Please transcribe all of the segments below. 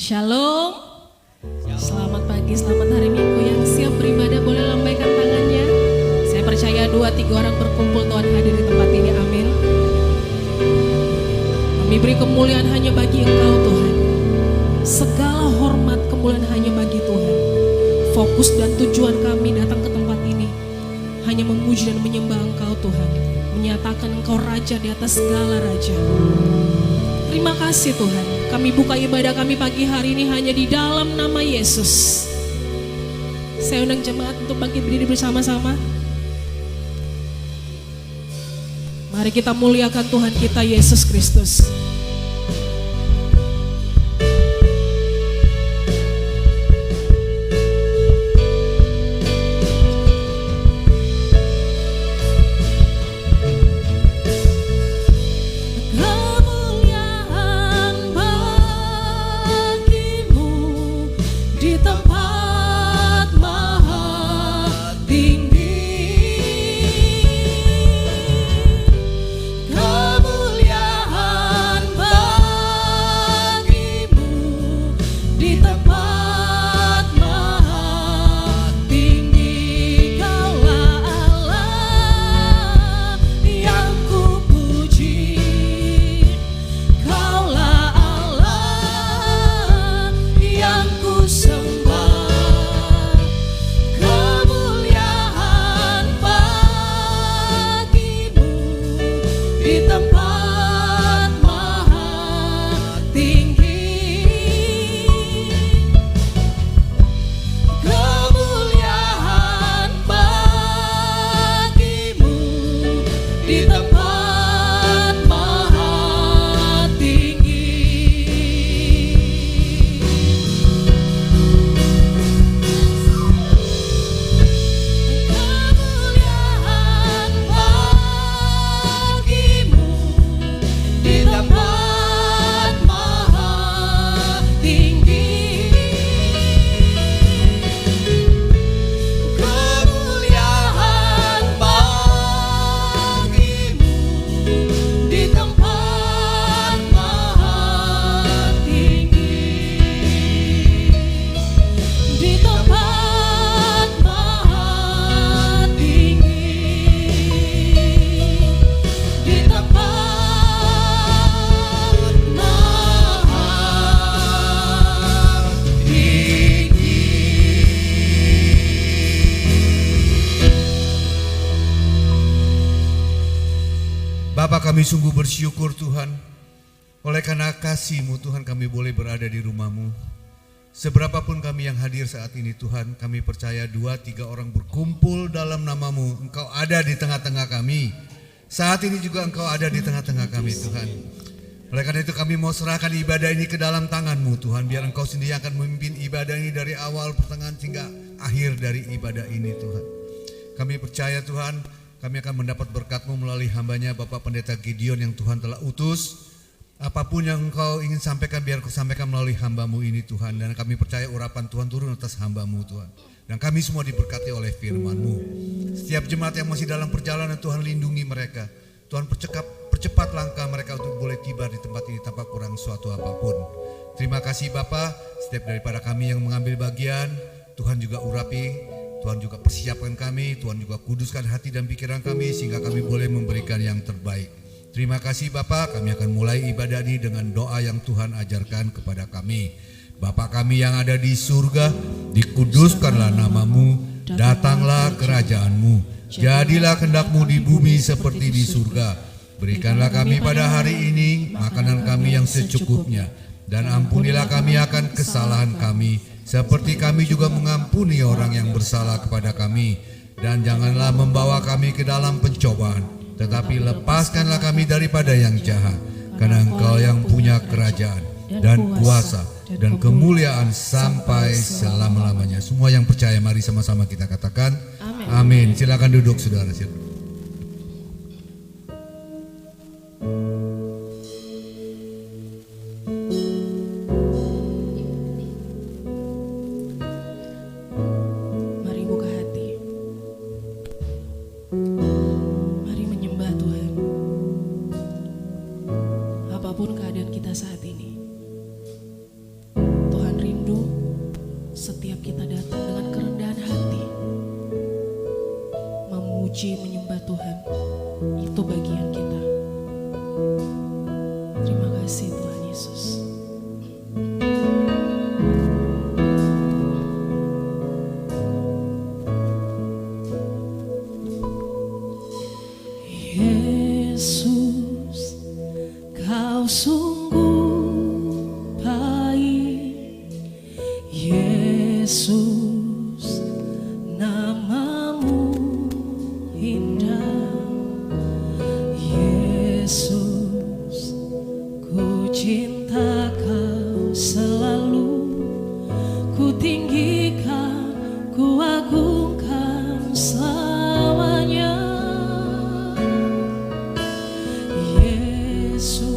Shalom. Selamat pagi, selamat hari Minggu. Yang siap beribadah boleh lambaikan tangannya. Saya percaya 2-3 orang berkumpul, Tuhan hadir di tempat ini. Amin. Kami beri kemuliaan hanya bagi Engkau, Tuhan. Segala hormat kemuliaan hanya bagi Tuhan. Fokus dan tujuan kami datang ke tempat ini hanya memuji dan menyembah Engkau, Tuhan. Menyatakan Engkau Raja di atas segala raja. Terima kasih Tuhan. Kami buka ibadah kami pagi hari ini hanya di dalam nama Yesus. Saya undang jemaat untuk bangkit berdiri bersama-sama. Mari kita muliakan Tuhan kita Yesus Kristus. Kami sungguh bersyukur Tuhan, oleh karena kasih-Mu Tuhan kami boleh berada di rumah-Mu. Seberapapun kami yang hadir saat ini Tuhan, kami percaya 2-3 orang berkumpul dalam nama-Mu, Engkau ada di tengah-tengah kami. Saat ini juga Engkau ada di tengah-tengah kami Tuhan. Oleh karena itu kami mau serahkan ibadah ini ke dalam tangan-Mu Tuhan, biar Engkau sendiri akan memimpin ibadah ini dari awal, pertengahan hingga akhir dari ibadah ini Tuhan. Kami percaya Tuhan, kami akan mendapat berkat-Mu melalui hamba-Nya Bapak Pendeta Gideon yang Tuhan telah utus. Apapun yang Engkau ingin sampaikan, biar Kau sampaikan melalui hamba-Mu ini Tuhan. Dan kami percaya urapan Tuhan turun atas hamba-Mu Tuhan. Dan kami semua diberkati oleh firman-Mu. Setiap jemaat yang masih dalam perjalanan Tuhan lindungi mereka. Tuhan percepat langkah mereka untuk boleh tiba di tempat ini tanpa kurang suatu apapun. Terima kasih Bapak, setiap daripada kami yang mengambil bagian, Tuhan juga urapi. Tuhan juga persiapkan kami, Tuhan juga kuduskan hati dan pikiran kami sehingga kami boleh memberikan yang terbaik. Terima kasih Bapak, kami akan mulai ibadah ini dengan doa yang Tuhan ajarkan kepada kami. Bapak kami yang ada di surga, dikuduskanlah nama-Mu, datanglah kerajaan-Mu, jadilah kehendak-Mu di bumi seperti di surga. Berikanlah kami pada hari ini makanan kami yang secukupnya, dan ampunilah kami akan kesalahan kami, seperti kami juga mengampuni orang yang bersalah kepada kami. Dan janganlah membawa kami ke dalam pencobaan, tetapi lepaskanlah kami daripada yang jahat. Karena Engkau yang punya kerajaan dan kuasa dan kemuliaan sampai selama-lamanya. Semua yang percaya mari sama-sama kita katakan amin. Silakan duduk saudara. Apapun keadaan kita saat ini, memuji, menyembah Tuhan. Itu bagian kita. Terima kasih Tuhan Yesus. Yesus, Kau sungguh baik. Yesus, namamu indah. Yesus, ku cinta Kau selalu. Ku tinggikan, ku agungkan selamanya. Yesus,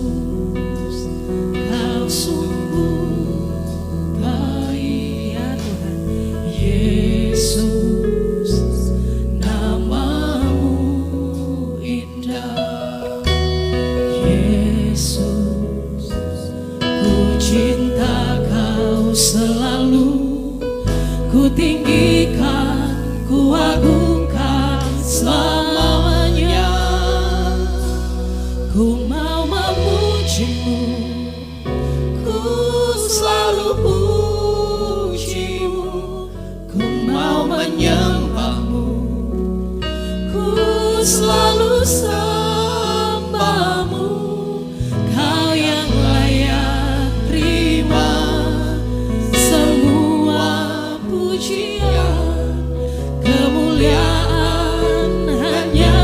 Kau sungguh baik ya Tuhan. Yesus, namamu indah. Yesus, ku cinta Kau selalu. Ku tinggikan, ku agungkan selamanya. Ku mau memuji-Mu, ku selalu puji-Mu. Ku mau menyembah-Mu, ku selalu sembah-Mu. Kau yang layak terima semua pujian, kemuliaan hanya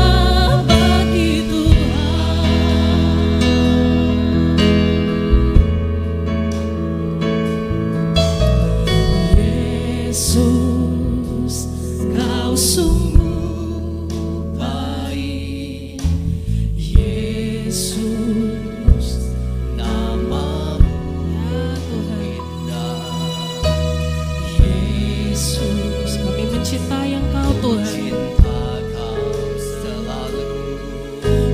bagi Tuhan. Yesus, Kau sungguh baik. Yesus, namamu ya Tuhan. Yesus, kami mencintai Engkau Tuhan.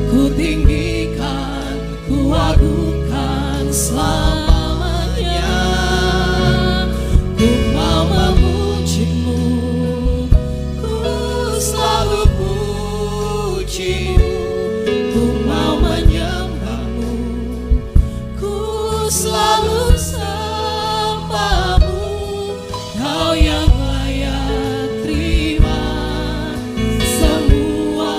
Ku tinggikan, ku agungkan selamanya. Ku mau memuji-Mu, ku selalu puji-Mu. Ku mau menyembah-Mu, ku selalu sembah-Mu. Kau yang layak terima semua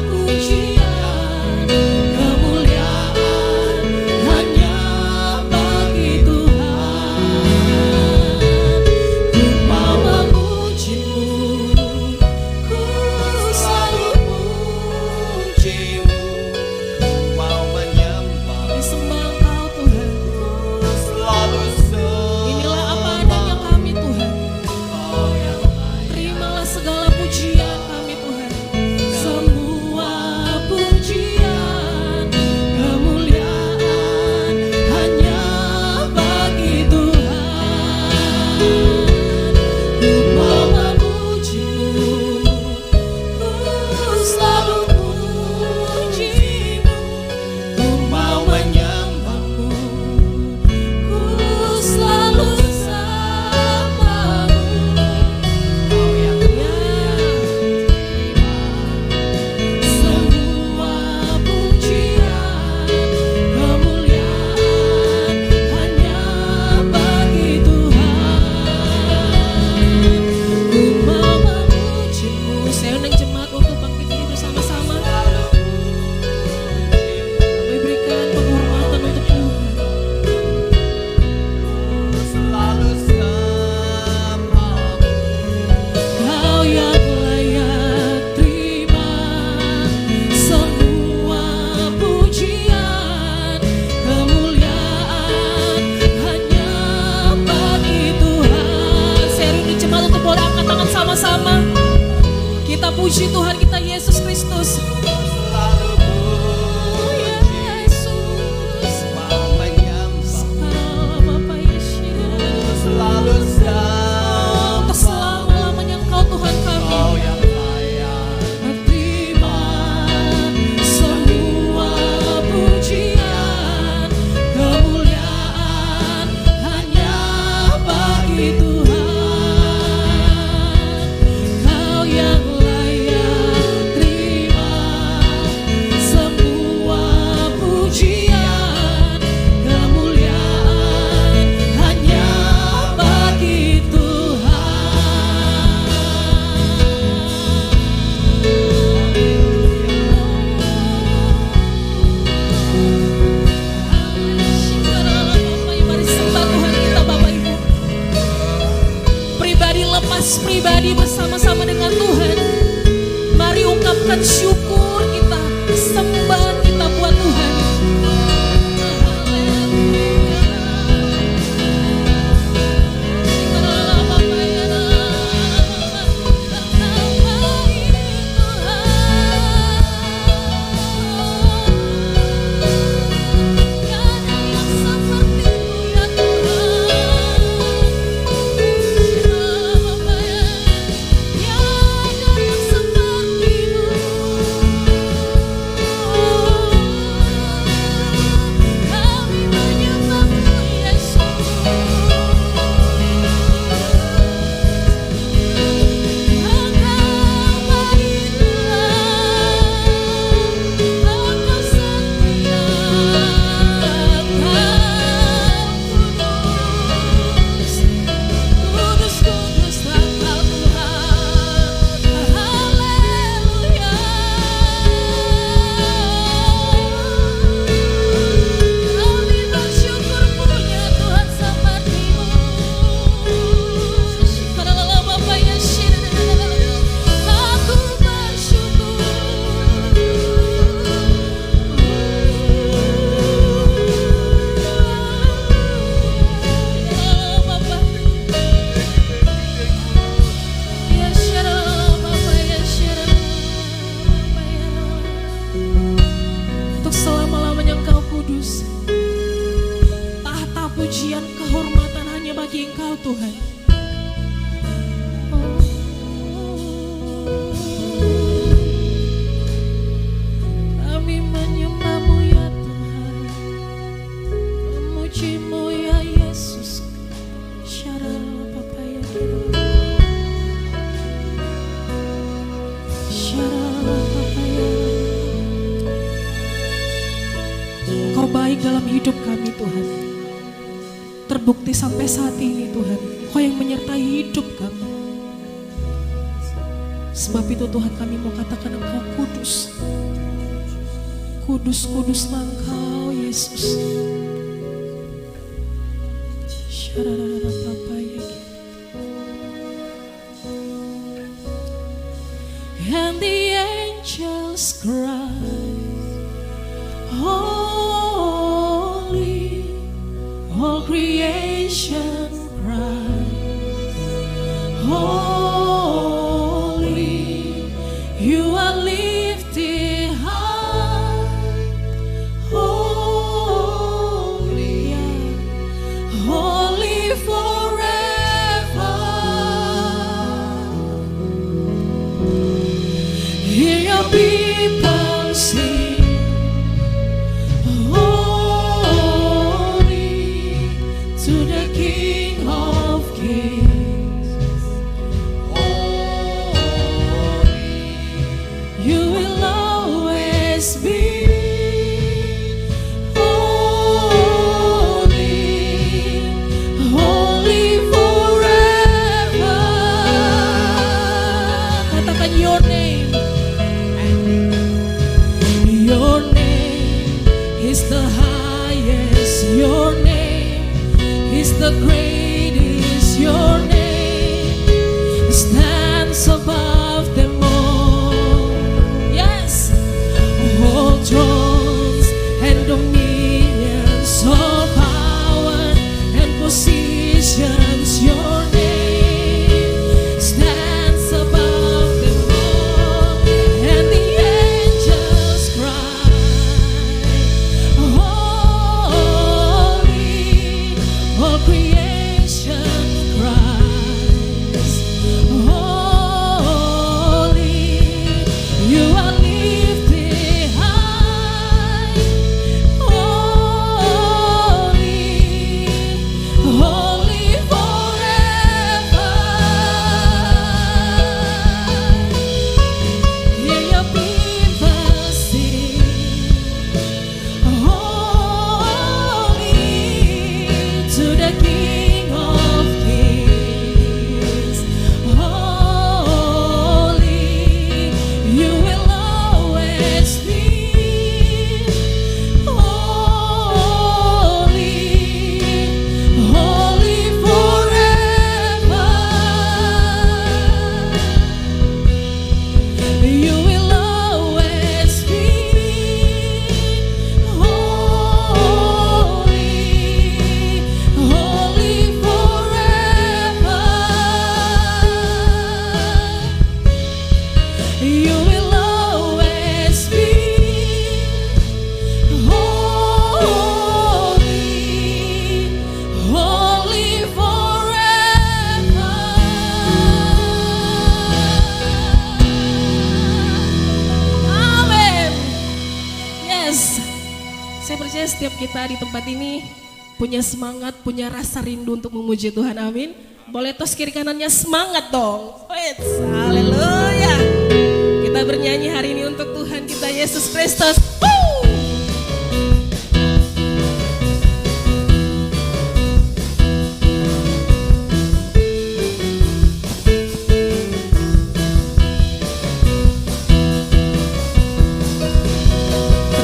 pujian, kemuliaan hanya bagi Tuhan. Ku mau memuji-Mu, ku selalu puji-Mu. Ku mau menyembah, Disembah Engkau Tuhan. selalu Inilah apa fokus pribadi bersama-sama dengan Tuhan. Mari ungkapkan syukur kita, sembahan kita buat Tuhan. Tuhan. Kami menyembah-Mu ya Tuhan, memuji-Mu ya Yesus. Engkau baik dalam hidup kami Tuhan. Terbukti sampai saat ini Tuhan, Kau yang menyertai hidup kami. Sebab itu Tuhan kami mau katakan Engkau kudus. Kudus, kuduslah Engkau Yesus. And the angels cry, holy, all creation cries, holy, you are lifted high, holy, holy forever. Hear your people sing, holy to the King of Kings. Holy, you will always be. Holy, holy forever. Katakan your name. Your name is the highest, your name is the greatest, your name stands above them all. Yes, all thrones and dominions, all power and positions, your name stands above them all. And the angels cry, holy, all creation cries, holy, you are lifted high, holy, holy forever. Hear your people sing, holy to the King of setiap kita di tempat ini punya semangat, punya rasa rindu untuk memuji Tuhan, amin. Boleh tos kiri kanannya semangat dong. Haleluya. Kita bernyanyi hari ini untuk Tuhan kita Yesus Kristus.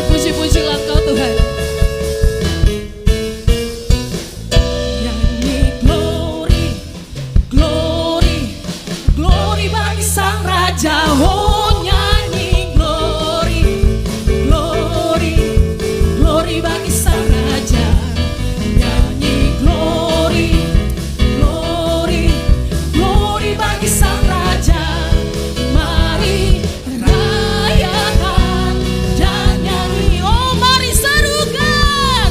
Puji-pujilah Engkau Tuhan. Nyanyi glory, glory, glory bagi Sang Raja. Oh nyanyi glory, glory, glory bagi Sang Raja. Nyanyi glory, glory, glory bagi Sang Raja. Mari rayakan dan nyanyi. Oh mari serukan,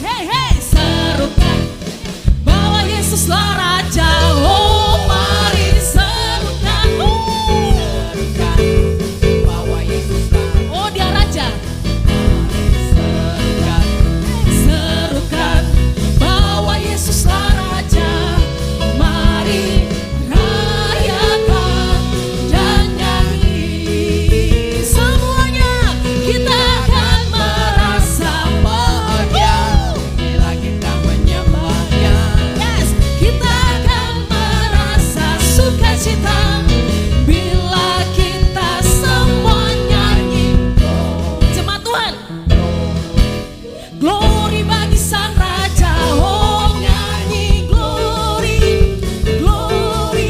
hey hey serukan bahwa Yesuslah Raja. Oh mari serukan, serukan bahwa Yesuslah. Oh dia Raja. Serukan, serukan bahwa Yesuslah Raja. Mari rayakan dan nyanyi. Semuanya kita akan merasa bahagia bila kita menyembahnya. Yes, kita akan merasa sukacita bila kita semua nyanyi. Jemaat Tuhan, glory bagi Sang Raja. Oh nyanyi glory, glory,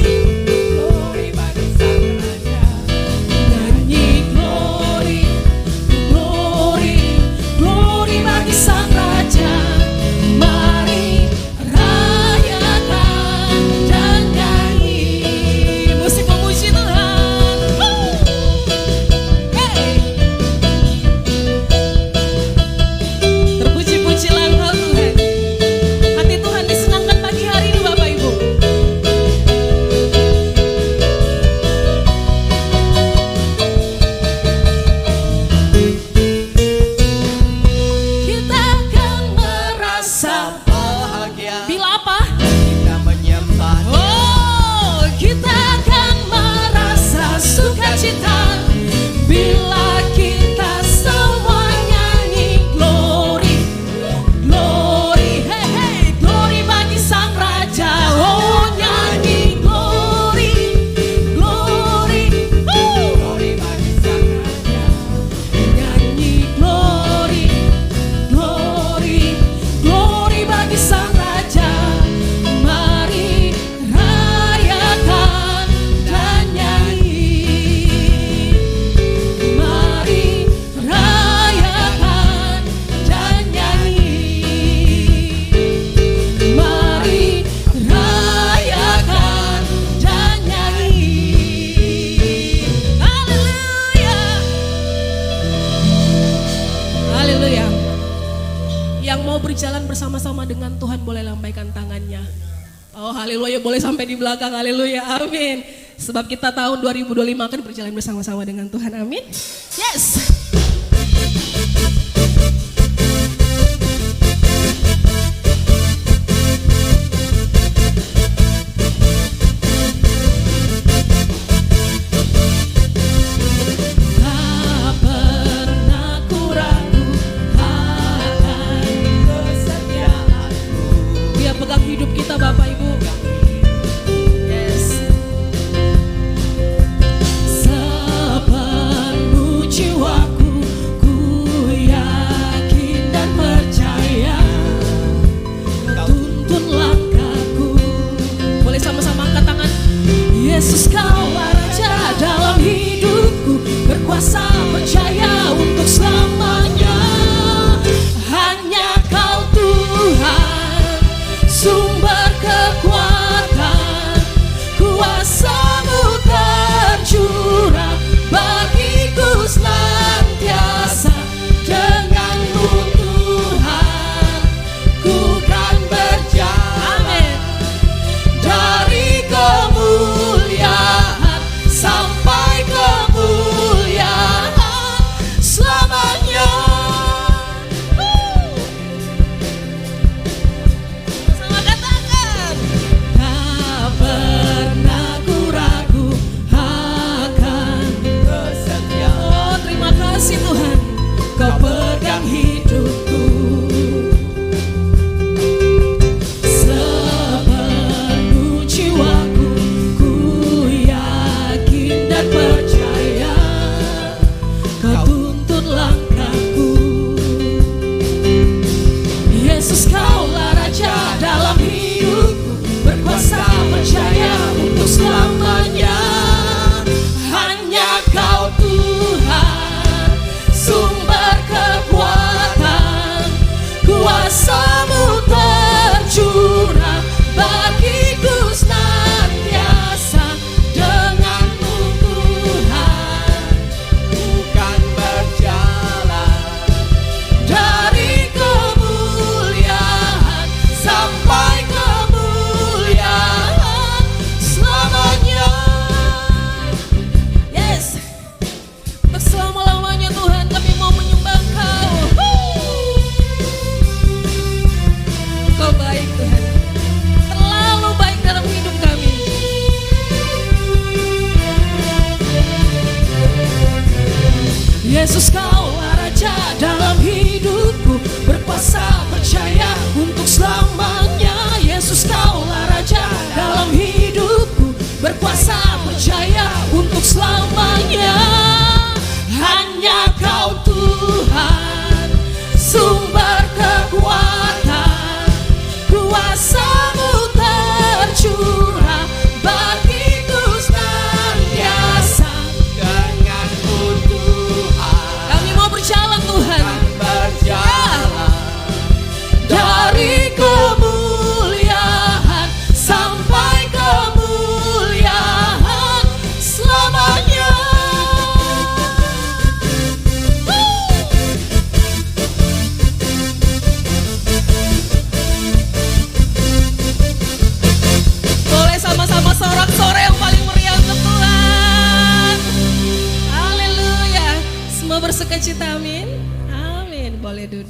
glory bagi Sang Raja. Nyanyi glory, glory, glory bagi Sang Raja. Mari rayakan dan nyanyi. Musik memuji Tuhan. Hey. Terpuji-pujilah Engkau Tuhan. Hati Tuhan disenangkan pagi hari ini Bapak Ibu. Kita akan merasa bahagia bila apa? kita menyembah. Oh, kita akan merasa sukacita bila kita semua nyanyi glory, glory, hey hey, glory bagi Sang Raja. Oh nyanyi glory, glory, Glory bagi Sang Raja. nyanyi glory, glory, glory bagi Sang Raja. Mari rayakan dan nyanyi. Mari rayakan dan nyanyi. Mari rayakan dan nyanyi. Haleluya. Haleluya. Yang mau berjalan bersama-sama dengan Tuhan boleh lambaikan tangannya. Oh haleluya, boleh sampai di belakang. Haleluya, amin. Sebab kita tahun 2025 akan berjalan bersama-sama dengan Tuhan, amin. Yes. Tak pernah ku ragu akan Kesetiaanmu Dia pegang hidup kita Bapak Ibu. Yes. Sepenuh jiwa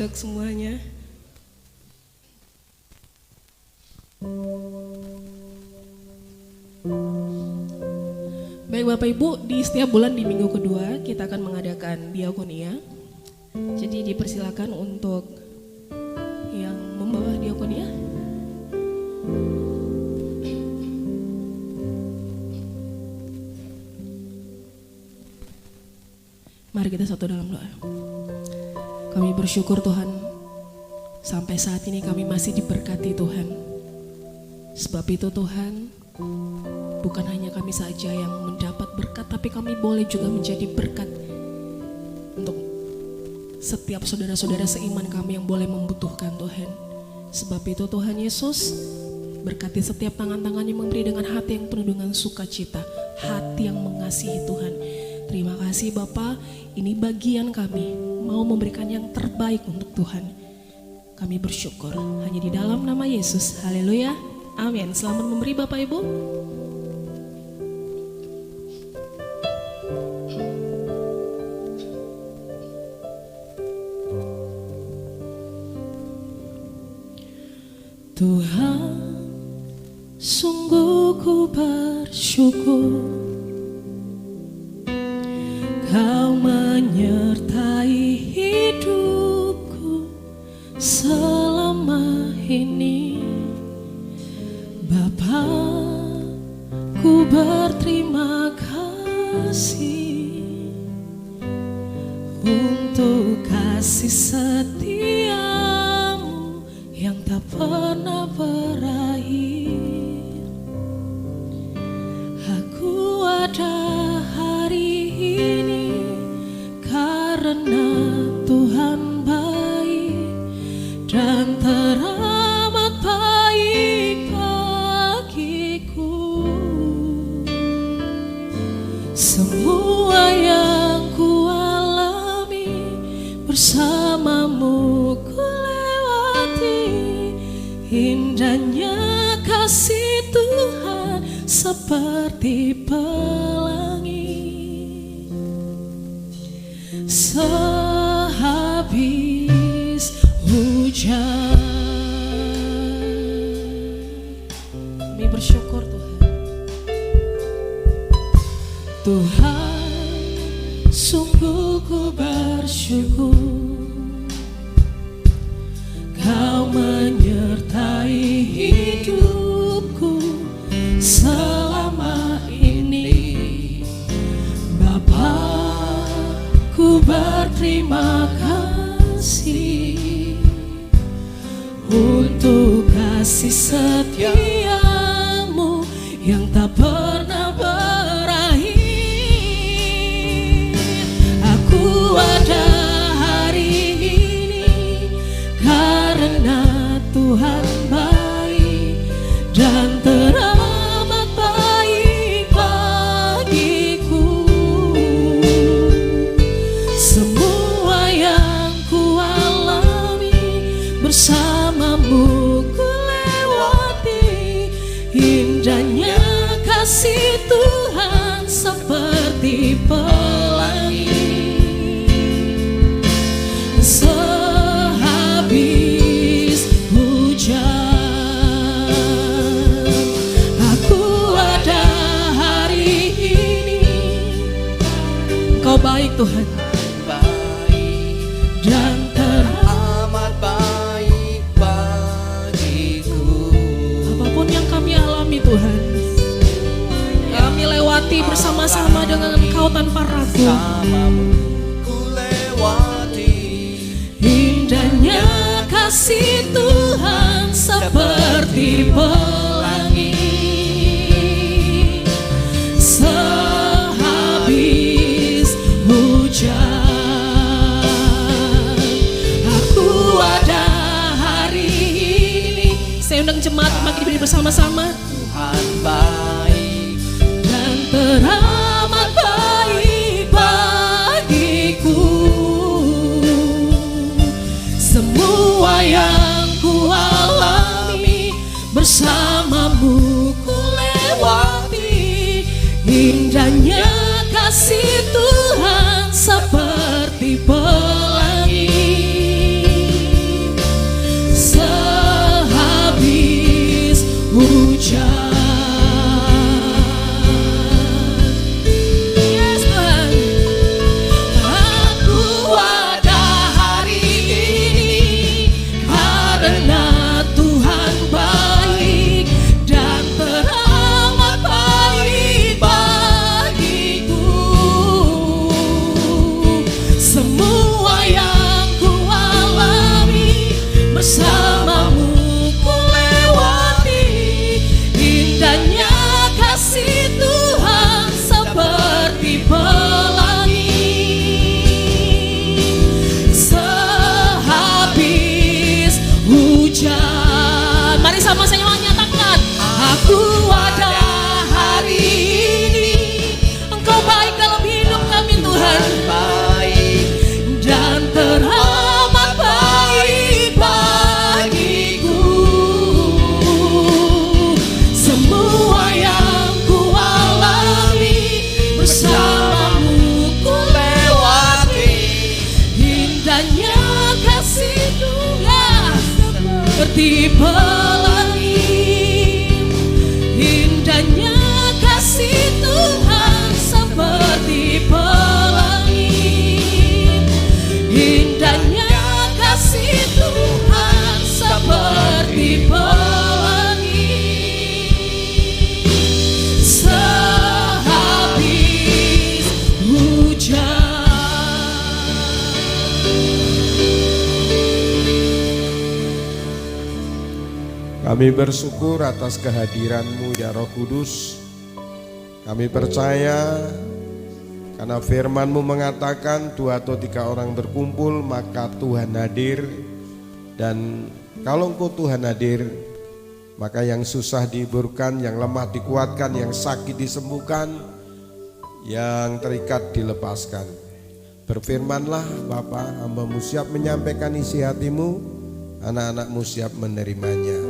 untuk semuanya. Baik Bapak Ibu, di setiap bulan di minggu kedua kita akan mengadakan diakonia. Jadi dipersilakan untuk yang membawa diakonia. Mari kita satu dalam doa. Kami bersyukur Tuhan, sampai saat ini kami masih diberkati Tuhan. Sebab itu Tuhan, bukan hanya kami saja yang mendapat berkat, tapi kami boleh juga menjadi berkat untuk setiap saudara-saudara seiman kami yang boleh membutuhkan Tuhan. Sebab itu Tuhan Yesus, berkati setiap tangan-tangan yang memberi dengan hati yang penuh dengan sukacita, hati yang mengasihi Tuhan. Terima kasih Bapa, ini bagian kami, mau memberikan yang terbaik untuk Tuhan. Kami bersyukur, hanya di dalam nama Yesus, haleluya, amin. Selamat memberi Bapak Ibu. Tuhan, sungguh ku bersyukur Kau menyertai hidupku selama ini. Bapa, ku berterima kasih untuk kasih setiamu yang tak pernah berakhir. Aku ada hari ini karena Tuhan baik dan teramat baik bagiku. Semua yang ku alami bersamamu ku lewati. Indahnya kasih Tuhan seperti pelangi. Sehabis hujan, kami bersyukur Tuhan. Tuhan, sungguh ku bersyukur Kau menyertai hidupku selama ini. Bapa, ku berterima kasih untuk kasih setiamu yang tak pernah berakhir. Aku ada hari ini karena Tuhan baik dan teramat baik bagiku. Semua yang ku alami bersamamu ku lewati. Indahnya kasih Tuhan seperti pelangi. Sehabis hujan, aku ada hari ini. Kau baik Tuhan dan Amat baik bagiku. apapun yang kami alami Tuhan, kami lewati bersama-sama dengan Engkau tanpa ragu. Samamu ku lewati. Indahnya kasih Tuhan seperti pelangi. Sehabis hujan, aku ada hari ini. Saya undang jemaat bagi diri bersama-sama. Tuhan baik Dan teramat baik bagiku. Semua yang ku alami bersamamu ku lewati. Indahnya kasih Tuhan seperti pelangi. bersama saya menyatakan, aku ada hari ini. Engkau baik dalam hidup kami Tuhan, baik dan teramat baik bagiku. Semua yang ku alami bersamamu ku lewati. indahnya kasih Tuhan seperti pelangi. Indahnya kasih Tuhan seperti pelangi. Indahnya kasih Tuhan seperti pelangi. Sehabis hujan. Kami bersyukur atas kehadiran-Mu ya Roh Kudus. Kami percaya karena firman-Mu mengatakan 2 atau 3 orang berkumpul maka Tuhan hadir. Dan kalau Engkau Tuhan hadir, maka yang susah dihiburkan, yang lemah dikuatkan, yang sakit disembuhkan, yang terikat dilepaskan. Berfirmanlah Bapa, hamba-Mu siap menyampaikan isi hati-Mu, anak-anak-Mu siap menerimanya.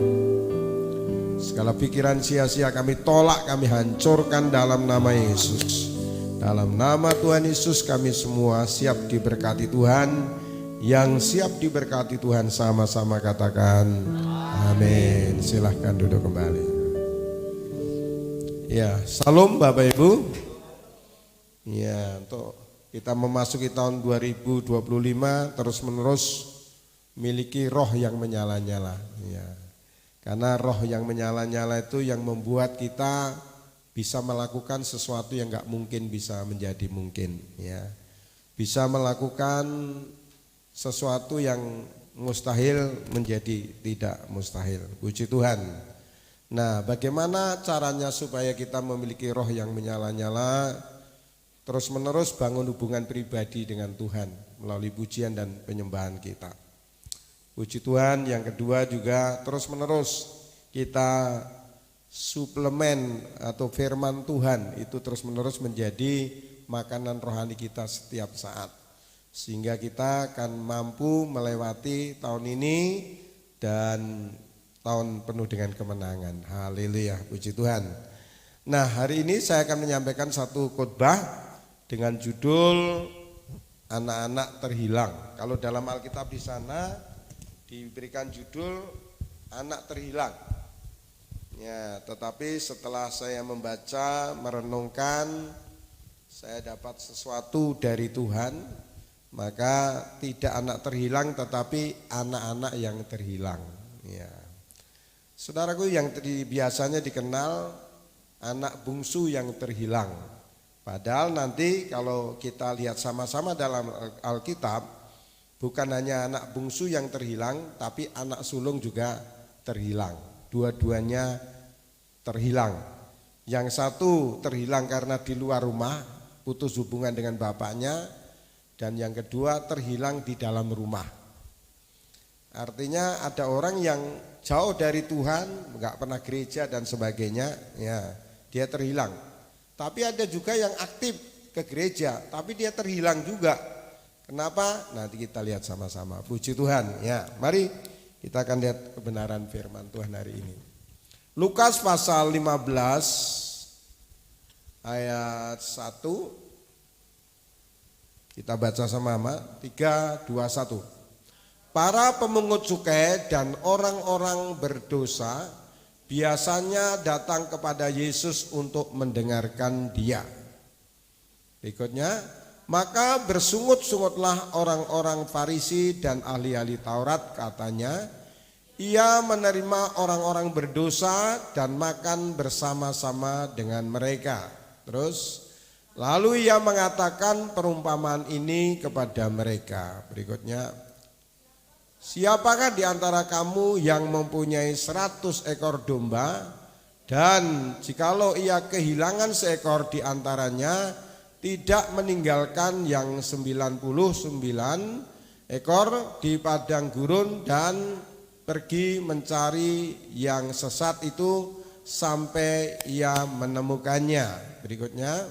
Segala pikiran sia-sia kami tolak, kami hancurkan dalam nama Yesus. Dalam nama Tuhan Yesus kami semua siap diberkati Tuhan. Yang siap diberkati Tuhan sama-sama katakan amin. Silahkan duduk kembali. Ya, salam Bapak Ibu. Ya, untuk kita memasuki tahun 2025 terus menerus miliki roh yang menyala-nyala. Ya. Karena roh yang menyala-nyala itu yang membuat kita bisa melakukan sesuatu yang gak mungkin bisa menjadi mungkin. Ya. Bisa melakukan sesuatu yang mustahil menjadi tidak mustahil. Puji Tuhan. Nah, bagaimana caranya supaya kita memiliki roh yang menyala-nyala, terus menerus bangun hubungan pribadi dengan Tuhan melalui pujian dan penyembahan kita. Puji Tuhan. Yang kedua juga terus menerus kita suplemen atau firman Tuhan itu terus menerus menjadi makanan rohani kita setiap saat. Sehingga kita akan mampu melewati tahun ini dan tahun penuh dengan kemenangan. Haleluya, puji Tuhan. Nah, hari ini saya akan menyampaikan satu khotbah dengan judul anak-anak terhilang. Kalau dalam Alkitab di sana diberikan judul anak terhilang. Ya, tetapi setelah saya membaca, merenungkan, saya dapat sesuatu dari Tuhan. Maka tidak anak terhilang tetapi anak-anak yang terhilang. Ya. Saudaraku, yang biasanya dikenal anak bungsu yang terhilang. Padahal nanti kalau kita lihat sama-sama dalam Alkitab, bukan hanya anak bungsu yang terhilang, tapi anak sulung juga terhilang. Dua-duanya terhilang. Yang satu terhilang karena di luar rumah, putus hubungan dengan bapaknya, dan yang kedua terhilang di dalam rumah. Artinya ada orang yang jauh dari Tuhan, nggak pernah gereja dan sebagainya, ya dia terhilang. Tapi ada juga yang aktif ke gereja, tapi dia terhilang juga. Kenapa? Nanti kita lihat sama-sama. Puji Tuhan. Ya, mari kita akan lihat kebenaran firman Tuhan hari ini. Lukas pasal 15 ayat 1. Kita baca sama-sama. 3, 2, 1. Para pemungut cukai dan orang-orang berdosa biasanya datang kepada Yesus untuk mendengarkan Dia. Berikutnya, maka bersungut-sungutlah orang-orang Farisi dan ahli-ahli Taurat, katanya, ia menerima orang-orang berdosa dan makan bersama-sama dengan mereka. Terus, lalu ia mengatakan perumpamaan ini kepada mereka. Berikutnya, siapakah di antara kamu yang mempunyai 100 ekor domba, dan jikalau ia kehilangan seekor di antaranya, tidak meninggalkan yang 99 ekor di padang gurun dan pergi mencari yang sesat itu sampai ia menemukannya. Berikutnya,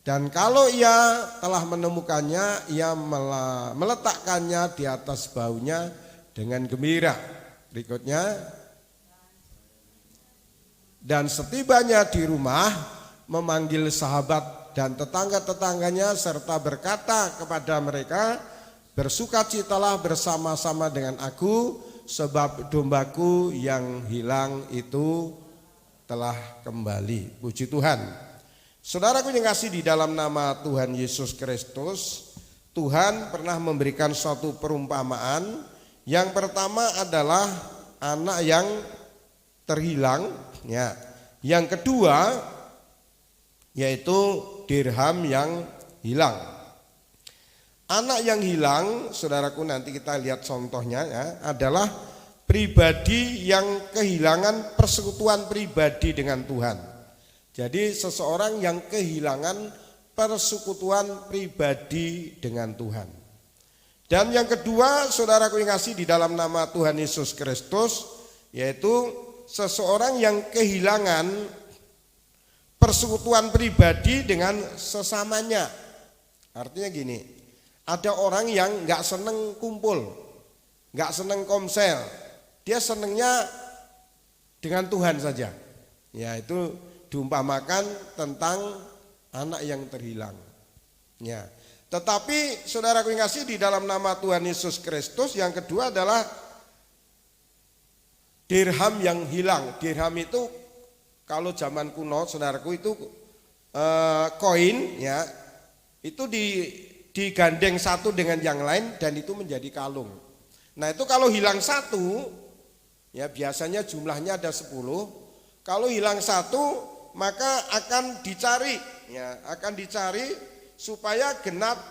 dan kalau ia telah menemukannya, ia meletakkannya di atas bahunya dengan gembira. Berikutnya, dan setibanya di rumah, memanggil sahabat dan tetangga-tetangganya serta berkata kepada mereka, bersukacitalah bersama-sama dengan aku, sebab dombaku yang hilang itu telah kembali. Puji Tuhan. Saudaraku yang kasih di dalam nama Tuhan Yesus Kristus, Tuhan pernah memberikan suatu perumpamaan. Yang pertama adalah anak yang terhilang, ya. Yang kedua yaitu dirham yang hilang. Anak yang hilang, saudaraku, nanti kita lihat contohnya ya, adalah pribadi yang kehilangan persekutuan pribadi dengan Tuhan. Jadi seseorang yang kehilangan persekutuan pribadi dengan Tuhan. Dan yang kedua, saudaraku yang kasih di dalam nama Tuhan Yesus Kristus, yaitu seseorang yang kehilangan persekutuan pribadi dengan sesamanya. Artinya gini, ada orang yang gak seneng kumpul, gak seneng komsel, dia senengnya dengan Tuhan saja. Ya, itu diumpamakan tentang anak yang terhilang. Ya. Tetapi saudaraku yang kasih di dalam nama Tuhan Yesus Kristus, yang kedua adalah dirham yang hilang. Dirham itu kalau zaman kuno, saudaraku, itu koin, ya, itu digandeng satu dengan yang lain dan itu menjadi kalung. Nah, itu kalau hilang satu, ya biasanya jumlahnya ada 10. Kalau hilang satu, maka akan dicari, ya, akan dicari supaya genap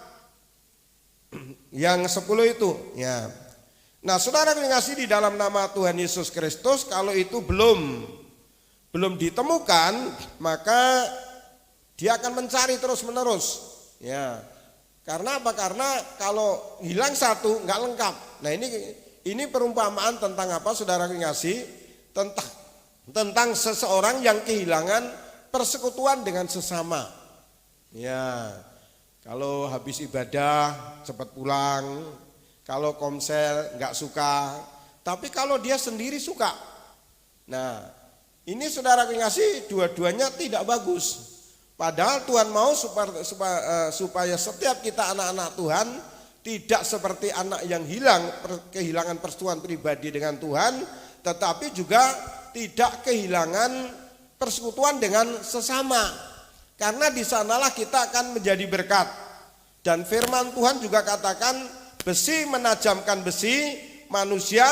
yang 10 itu, ya. Nah, saudara yang kasih di dalam nama Tuhan Yesus Kristus, kalau itu belum ditemukan, maka dia akan mencari terus menerus, ya. Karena apa? Karena kalau hilang satu nggak lengkap. Nah, ini perumpamaan tentang apa, saudara yang kasih? Tentang seseorang yang kehilangan persekutuan dengan sesama. Ya, kalau habis ibadah cepat pulang, kalau komsel nggak suka, tapi kalau dia sendiri suka. Nah, ini saudara yang kasih, dua-duanya tidak bagus. Padahal Tuhan mau supaya setiap kita anak-anak Tuhan tidak seperti anak yang kehilangan persekutuan pribadi dengan Tuhan, tetapi juga tidak kehilangan persekutuan dengan sesama. Karena di sanalah kita akan menjadi berkat. Dan firman Tuhan juga katakan, besi menajamkan besi, manusia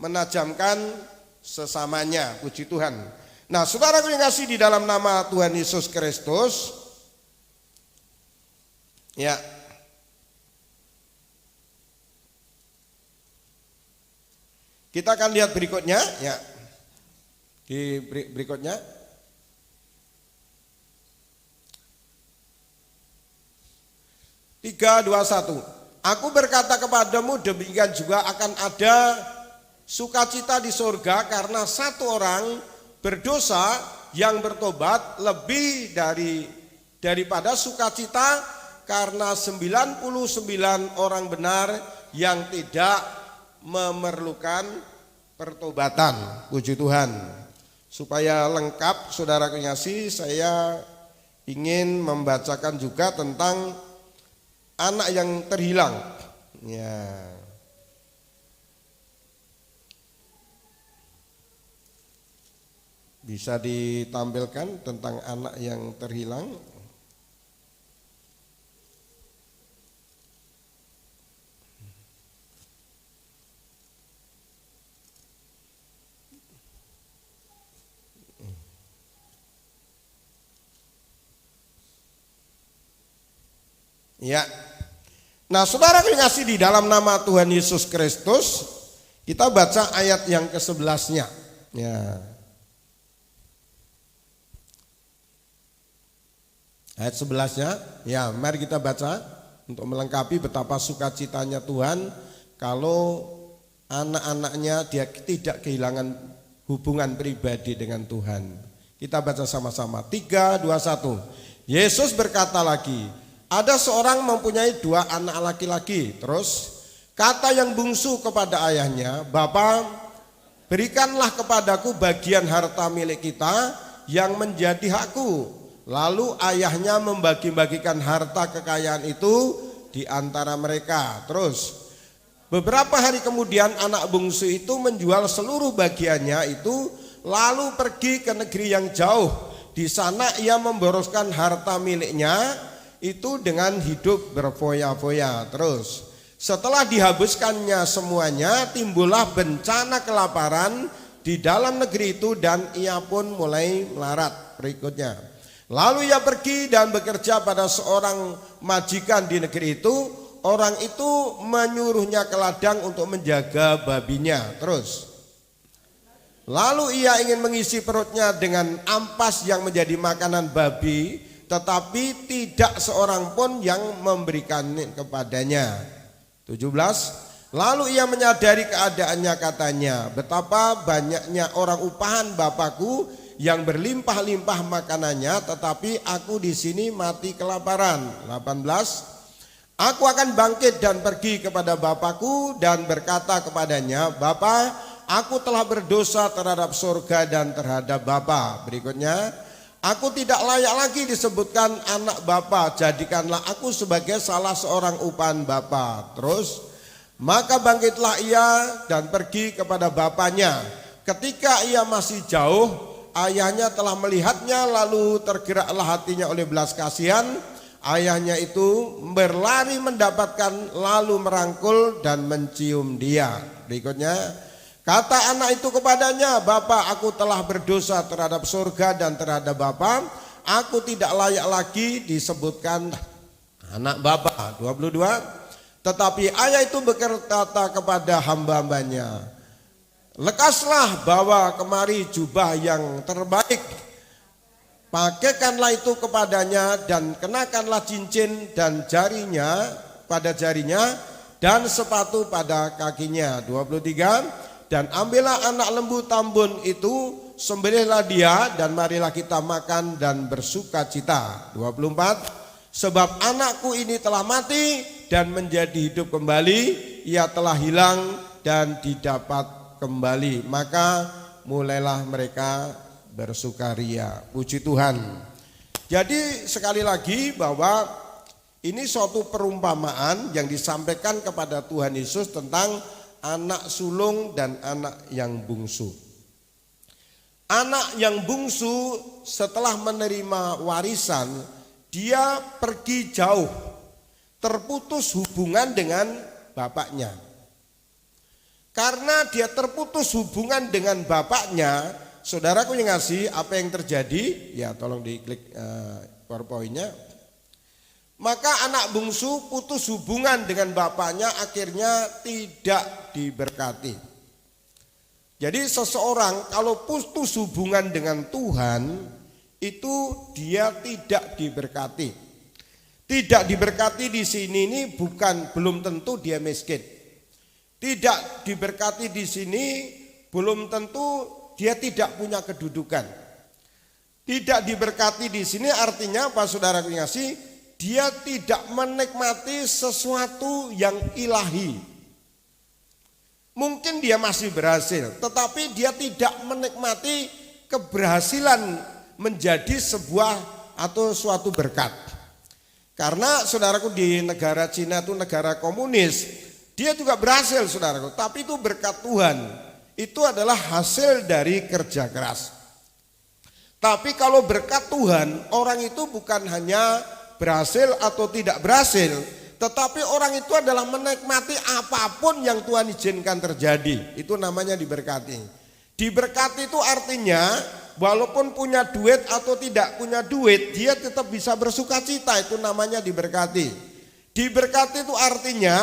menajamkan sesamanya. Puji Tuhan. Nah, saudaraku yang kasih di dalam nama Tuhan Yesus Kristus, ya, kita akan lihat berikutnya, ya, di berikutnya. Tiga, dua, satu. Aku berkata kepadamu, demikian juga akan ada sukacita di surga karena satu orang berdosa yang bertobat lebih daripada sukacita karena 99 orang benar yang tidak memerlukan pertobatan. Puji Tuhan. Supaya lengkap saudara kekasih, saya ingin membacakan juga tentang anak yang terhilang. Ya. Bisa ditampilkan tentang anak yang terhilang. Ya. Nah, saudara yang kasih di dalam nama Tuhan Yesus Kristus, kita baca ayat yang ke-11-nya. Ya. Ayat 11-nya, ya, mari kita baca untuk melengkapi betapa sukacitanya Tuhan kalau anak-anaknya dia tidak kehilangan hubungan pribadi dengan Tuhan. Kita baca sama-sama. 3, 2, 1. Yesus berkata lagi, ada seorang mempunyai 2 anak laki-laki. Terus kata yang bungsu kepada ayahnya, Bapa, berikanlah kepadaku bagian harta milik kita yang menjadi hakku. Lalu ayahnya membagi-bagikan harta kekayaan itu di antara mereka. Terus beberapa hari kemudian anak bungsu itu menjual seluruh bagiannya itu, lalu pergi ke negeri yang jauh. Di sana ia memboroskan harta miliknya itu dengan hidup berfoya-foya. Terus setelah dihabiskannya semuanya, timbullah bencana kelaparan di dalam negeri itu dan ia pun mulai melarat. Berikutnya, lalu ia pergi dan bekerja pada seorang majikan di negeri itu. Orang itu menyuruhnya ke ladang untuk menjaga babinya. Terus lalu ia ingin mengisi perutnya dengan ampas yang menjadi makanan babi, tetapi tidak seorang pun yang memberikan kepadanya. 17. Lalu ia menyadari keadaannya, katanya, betapa banyaknya orang upahan Bapakku yang berlimpah-limpah makanannya, tetapi aku di sini mati kelaparan. 18. Aku akan bangkit dan pergi kepada Bapakku dan berkata kepadanya, Bapa, aku telah berdosa terhadap surga dan terhadap Bapa. Berikutnya, aku tidak layak lagi disebutkan anak Bapa, jadikanlah aku sebagai salah seorang upahan Bapa. Terus, maka bangkitlah ia dan pergi kepada bapaknya. Ketika ia masih jauh, ayahnya telah melihatnya, lalu tergeraklah hatinya oleh belas kasihan. Ayahnya itu berlari mendapatkan, lalu merangkul dan mencium dia. Berikutnya, kata anak itu kepadanya, Bapa, aku telah berdosa terhadap surga dan terhadap Bapa. Aku tidak layak lagi disebutkan anak Bapa. 22. Tetapi ayah itu berkata kepada hamba-hambanya, lekaslah, bawa kemari jubah yang terbaik, pakaikanlah itu kepadanya dan kenakanlah cincin dan jarinya pada jarinya dan sepatu pada kakinya. 23. Dan ambillah anak lembu tambun itu, sembelihlah dia dan marilah kita makan dan bersuka cita. 24. Sebab anakku ini telah mati dan menjadi hidup kembali, ia telah hilang dan didapat kembali. Maka mulailah mereka bersukaria. Puji Tuhan. Jadi sekali lagi bahwa ini suatu perumpamaan yang disampaikan kepada Tuhan Yesus tentang anak sulung dan anak yang bungsu. Anak yang bungsu setelah menerima warisan, dia pergi jauh, terputus hubungan dengan bapaknya. Karena dia terputus hubungan dengan bapaknya, saudaraku yang ngasih, apa yang terjadi? Ya tolong diklik PowerPoint-nya. Maka anak bungsu putus hubungan dengan bapaknya, akhirnya tidak diberkati. Jadi seseorang kalau putus hubungan dengan Tuhan, itu dia tidak diberkati. Tidak diberkati di sini ini belum tentu dia miskin. Tidak diberkati di sini belum tentu dia tidak punya kedudukan. Tidak diberkati di sini artinya apa, saudara kasih? Dia tidak menikmati sesuatu yang ilahi. Mungkin dia masih berhasil, tetapi dia tidak menikmati keberhasilan menjadi sebuah atau suatu berkat. Karena saudaraku di negara Cina itu negara komunis, dia juga berhasil saudaraku, tapi itu berkat Tuhan. Itu adalah hasil dari kerja keras. Tapi kalau berkat Tuhan, orang itu bukan hanya berhasil atau tidak berhasil, tetapi orang itu adalah menikmati apapun yang Tuhan izinkan terjadi. Itu namanya diberkati. Diberkati itu artinya walaupun punya duit atau tidak punya duit, dia tetap bisa bersuka cita. Itu namanya diberkati. Diberkati itu artinya,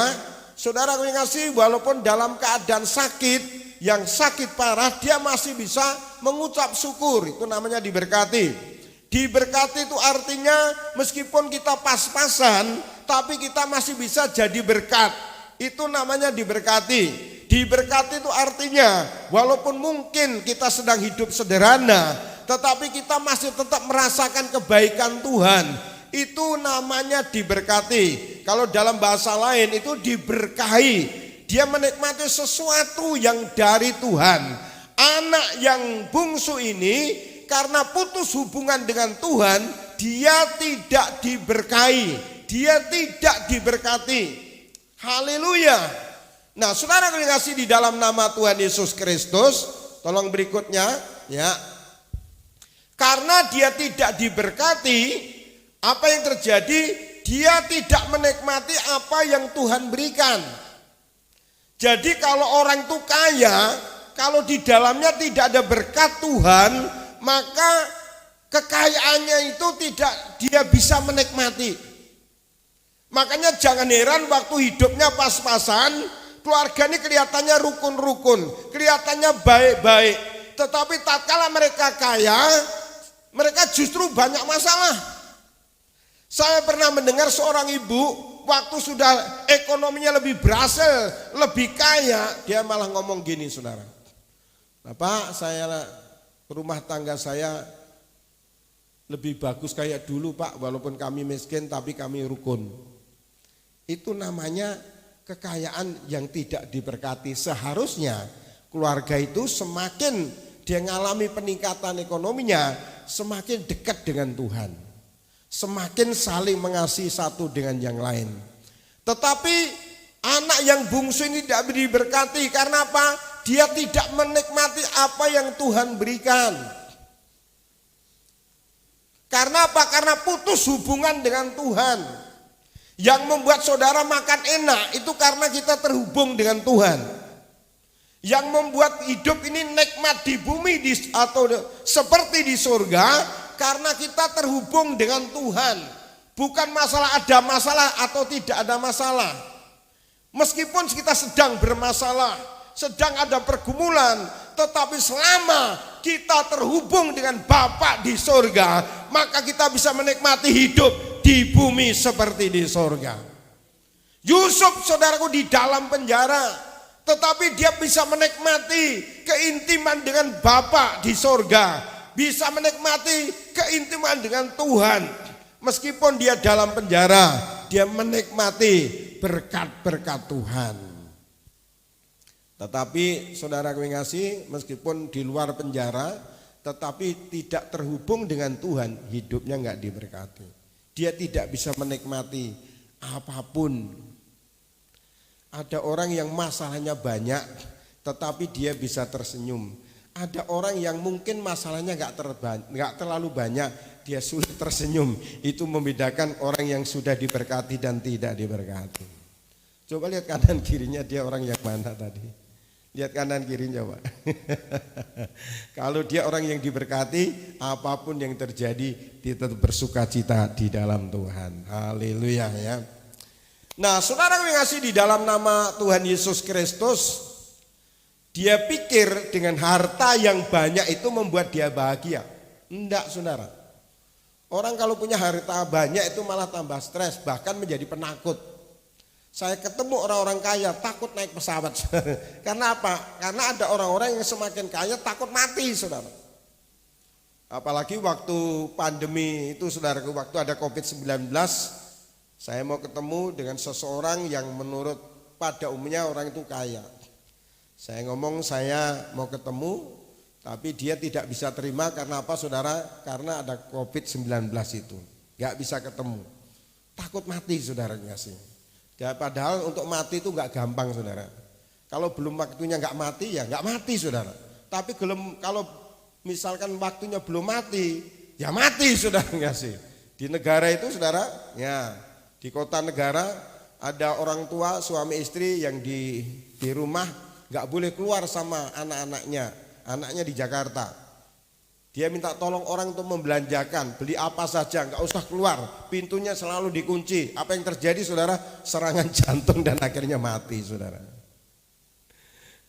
saudara yang ngasih, walaupun dalam keadaan sakit, yang sakit parah, dia masih bisa mengucap syukur. Itu namanya diberkati. Diberkati itu artinya meskipun kita pas-pasan, tapi kita masih bisa jadi berkat. Itu namanya diberkati. Diberkati itu artinya walaupun mungkin kita sedang hidup sederhana, tetapi kita masih tetap merasakan kebaikan Tuhan. Itu namanya diberkati. Kalau dalam bahasa lain itu diberkahi. Dia menikmati sesuatu yang dari Tuhan. Anak yang bungsu ini karena putus hubungan dengan Tuhan, dia tidak diberkahi, dia tidak diberkati. Haleluya. Nah, saudara yang dikasih di dalam nama Tuhan Yesus Kristus, tolong berikutnya ya. Karena dia tidak diberkati, apa yang terjadi? Dia tidak menikmati apa yang Tuhan berikan. Jadi kalau orang itu kaya, kalau di dalamnya tidak ada berkat Tuhan, maka kekayaannya itu tidak dia bisa menikmati. Makanya jangan heran waktu hidupnya pas-pasan, keluarga ini kelihatannya rukun-rukun, kelihatannya baik-baik. Tetapi tatkala mereka kaya, mereka justru banyak masalah. Saya pernah mendengar seorang ibu, waktu sudah ekonominya lebih berhasil, lebih kaya, dia malah ngomong gini, saudara. Nah, Pak, rumah tangga saya lebih bagus kayak dulu, Pak, walaupun kami miskin tapi kami rukun. Itu namanya kekayaan yang tidak diberkati. Seharusnya keluarga itu semakin dia mengalami peningkatan ekonominya, semakin dekat dengan Tuhan, semakin saling mengasihi satu dengan yang lain. Tetapi anak yang bungsu ini tidak diberkati karena apa? Dia tidak menikmati apa yang Tuhan berikan. Karena apa? Karena putus hubungan dengan Tuhan. Yang membuat saudara makan enak itu karena kita terhubung dengan Tuhan. Yang membuat hidup ini nikmat di bumi atau seperti di surga karena kita terhubung dengan Tuhan. Bukan masalah ada masalah atau tidak ada masalah. Meskipun kita sedang bermasalah, sedang ada pergumulan, tetapi selama kita terhubung dengan Bapa di surga, maka kita bisa menikmati hidup di bumi seperti di surga. Yusuf, saudaraku, di dalam penjara, tetapi dia bisa menikmati keintiman dengan Bapa di surga, bisa menikmati keintiman dengan Tuhan. Meskipun dia dalam penjara, dia menikmati berkat-berkat Tuhan. Tetapi saudaraku yang kasih, meskipun di luar penjara, tetapi tidak terhubung dengan Tuhan, hidupnya enggak diberkati. Dia tidak bisa menikmati apapun. Ada orang yang masalahnya banyak, tetapi dia bisa tersenyum. Ada orang yang mungkin masalahnya enggak terlalu banyak, dia sulit tersenyum. Itu membedakan orang yang sudah diberkati dan tidak diberkati. Coba lihat kanan kirinya, dia orang yang mana tadi? Lihat kanan kirinya, Pak. Kalau dia orang yang diberkati, apapun yang terjadi, dia tetap bersuka cita di dalam Tuhan. Haleluya ya. Nah, saudara yang ngasih di dalam nama Tuhan Yesus Kristus, dia pikir dengan harta yang banyak itu membuat dia bahagia. Enggak, saudara. Orang kalau punya harta banyak itu malah tambah stres, bahkan menjadi penakut. Saya ketemu orang-orang kaya takut naik pesawat. Karena apa? Karena ada orang-orang yang semakin kaya takut mati, saudara. Apalagi waktu pandemi itu, saudaraku, waktu ada COVID-19, saya mau ketemu dengan seseorang yang menurut pada umumnya orang itu kaya. Saya ngomong saya mau ketemu, tapi dia tidak bisa terima karena apa, saudara? Karena ada COVID-19 itu, gak bisa ketemu. Takut mati, saudara ngasih. Ya, padahal untuk mati itu gak gampang, saudara. Kalau belum waktunya gak mati, ya gak mati, saudara. Tapi kalau misalkan waktunya belum mati, ya mati, saudara ngasih. Di negara itu, saudara, ya di kota negara ada orang tua suami istri yang di rumah gak boleh keluar sama anak-anaknya. Anaknya di Jakarta. Dia minta tolong orang untuk membelanjakan, beli apa saja, nggak usah keluar, pintunya selalu dikunci. Apa yang terjadi, saudara? Serangan jantung dan akhirnya mati, saudara.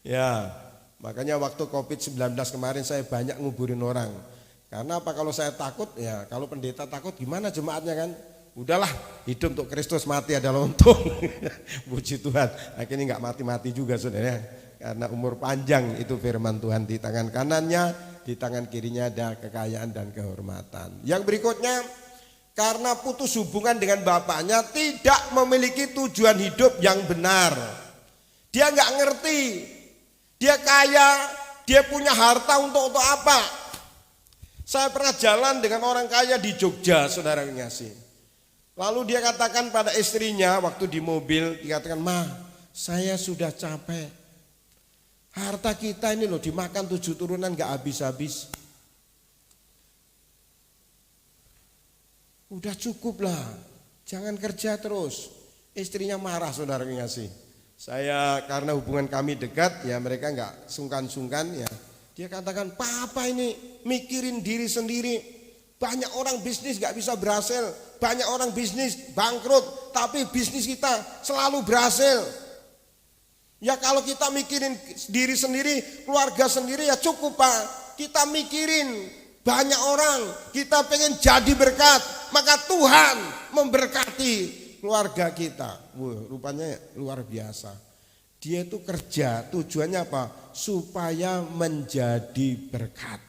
Ya, makanya waktu COVID-19 kemarin saya banyak nguburin orang. Karena apa? Kalau saya takut, ya kalau pendeta takut gimana jemaatnya kan? Udahlah, hidup untuk Kristus, mati adalah untung. Puji Tuhan, akhirnya nggak mati-mati juga, saudara. karena umur panjang itu firman Tuhan. Di tangan kanannya, di tangan kirinya ada kekayaan dan kehormatan. Yang berikutnya, karena putus hubungan dengan bapaknya, tidak memiliki tujuan hidup yang benar. Dia nggak ngerti, dia kaya, dia punya harta untuk apa. Saya pernah jalan dengan orang kaya di Jogja, saudara ngasih. Lalu dia katakan pada istrinya waktu di mobil, dikatakan, "Ma, saya sudah capek. Harta kita ini loh dimakan 7 turunan gak habis-habis. Udah cukup lah, jangan kerja terus." Istrinya marah, saudara ngasih. Saya karena hubungan kami dekat, ya mereka gak sungkan-sungkan ya. Dia katakan, "Papa ini mikirin diri sendiri. Banyak orang bisnis gak bisa berhasil, banyak orang bisnis bangkrut, tapi bisnis kita selalu berhasil. Ya kalau kita mikirin diri sendiri, keluarga sendiri ya cukup Pak. Kita mikirin banyak orang, kita pengen jadi berkat, maka Tuhan memberkati keluarga kita." Wah, rupanya luar biasa. Dia itu kerja, tujuannya apa? Supaya menjadi berkat.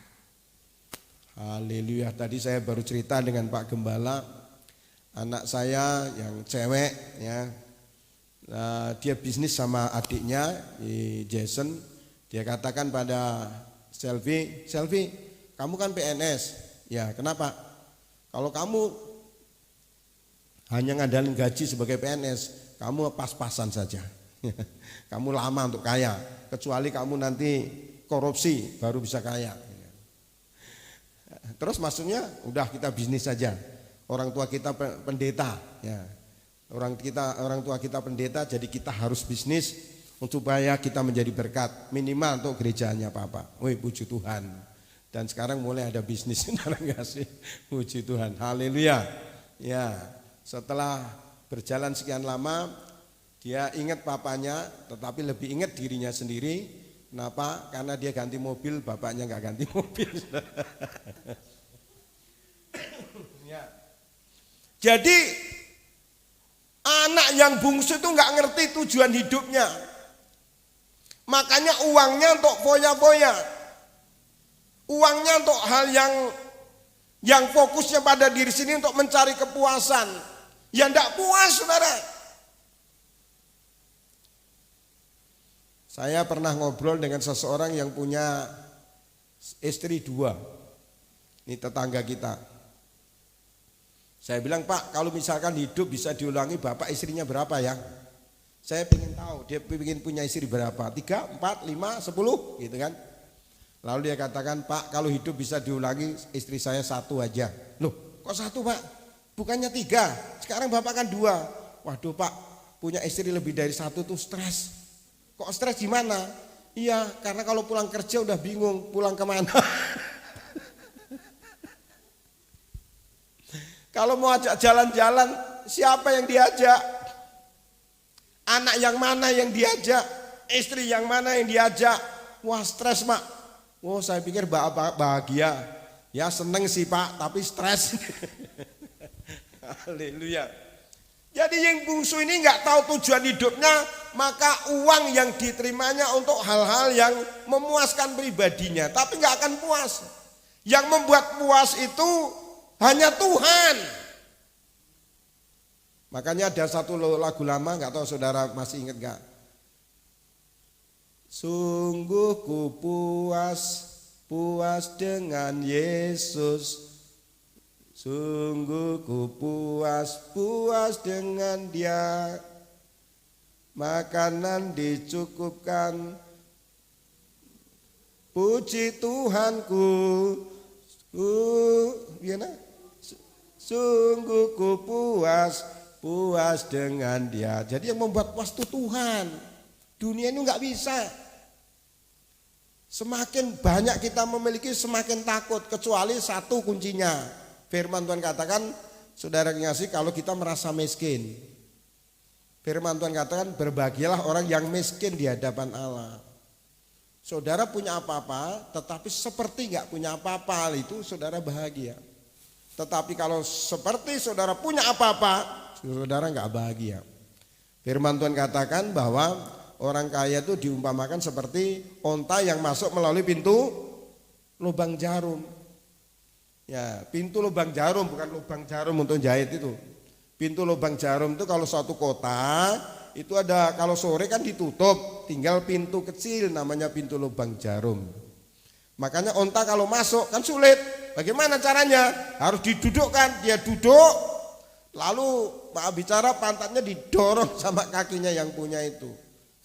Haleluya. Tadi saya baru cerita dengan Pak Gembala, anak saya yang cewek ya, dia bisnis sama adiknya Jason. Dia katakan pada Selvi, kamu kan PNS, ya kenapa? Kalau kamu hanya ngandalin gaji sebagai PNS, kamu pas-pasan saja. Kamu lama untuk kaya, kecuali kamu nanti korupsi baru bisa kaya. Terus maksudnya udah kita bisnis saja. Orang tua kita pendeta ya. Orang tua kita pendeta, jadi kita harus bisnis supaya kita menjadi berkat, minimal untuk gerejanya Papa. Woi, puji Tuhan. Dan sekarang mulai ada bisnis, saudara ngasih. Puji Tuhan. Haleluya. Ya, setelah berjalan sekian lama, dia ingat papanya, tetapi lebih ingat dirinya sendiri. Kenapa? Karena dia ganti mobil, bapaknya nggak ganti mobil. Ya. Jadi anak yang bungsu itu nggak ngerti tujuan hidupnya. Makanya uangnya untuk foya-foya, uangnya untuk hal yang fokusnya pada diri sini untuk mencari kepuasan. Ya nggak puas, saudara. Saya pernah ngobrol dengan seseorang yang punya istri 2. Ini tetangga kita. Saya bilang, "Pak, kalau misalkan hidup bisa diulangi, Bapak istrinya berapa ya?" Saya pengen tahu, dia pengen punya istri berapa? 3, 4, 5, 10 gitu kan. Lalu dia katakan, "Pak, kalau hidup bisa diulangi, istri saya 1 aja." Loh, kok 1 Pak? Bukannya 3, sekarang Bapak kan 2. Waduh Pak, punya istri lebih dari 1 tuh stres. Kok stres gimana? Iya, karena kalau pulang kerja udah bingung pulang kemana. Kalau mau ajak jalan-jalan, siapa yang diajak? Anak yang mana yang diajak? Istri yang mana yang diajak? Wah, stres Mak. Wah, saya pikir bahagia. Ya seneng sih Pak, tapi stres. Haleluya. Jadi yang bungsu ini nggak tahu tujuan hidupnya, maka uang yang diterimanya untuk hal-hal yang memuaskan pribadinya, tapi nggak akan puas. Yang membuat puas itu hanya Tuhan. Makanya ada satu lagu lama, nggak tahu saudara masih ingat nggak? Sungguh ku puas dengan Yesus. Sungguh ku puas dengan Dia. Makanan dicukupkan, puji Tuhanku. Sungguh ku puas dengan Dia. Jadi yang membuat puas itu Tuhan. Dunia ini nggak bisa. Semakin banyak kita memiliki, semakin takut. Kecuali satu kuncinya. Firman Tuhan katakan, saudara ngasih, kalau kita merasa miskin. Firman Tuhan katakan, berbahagialah orang yang miskin di hadapan Allah. Saudara punya apa-apa, tetapi seperti nggak punya apa-apa, itu saudara bahagia. Tetapi kalau seperti saudara punya apa-apa, saudara nggak bahagia. Firman Tuhan katakan bahwa Orang kaya itu diumpamakan seperti onta yang masuk melalui pintu lubang jarum. Ya, pintu lubang jarum, bukan lubang jarum untuk jahit itu. Pintu lubang jarum itu kalau suatu kota itu ada, kalau sore kan ditutup, tinggal pintu kecil namanya pintu lubang jarum. Makanya onta kalau masuk kan sulit. Bagaimana caranya? Harus didudukkan, dia duduk, lalu maaf bicara pantatnya didorong sama kakinya yang punya itu.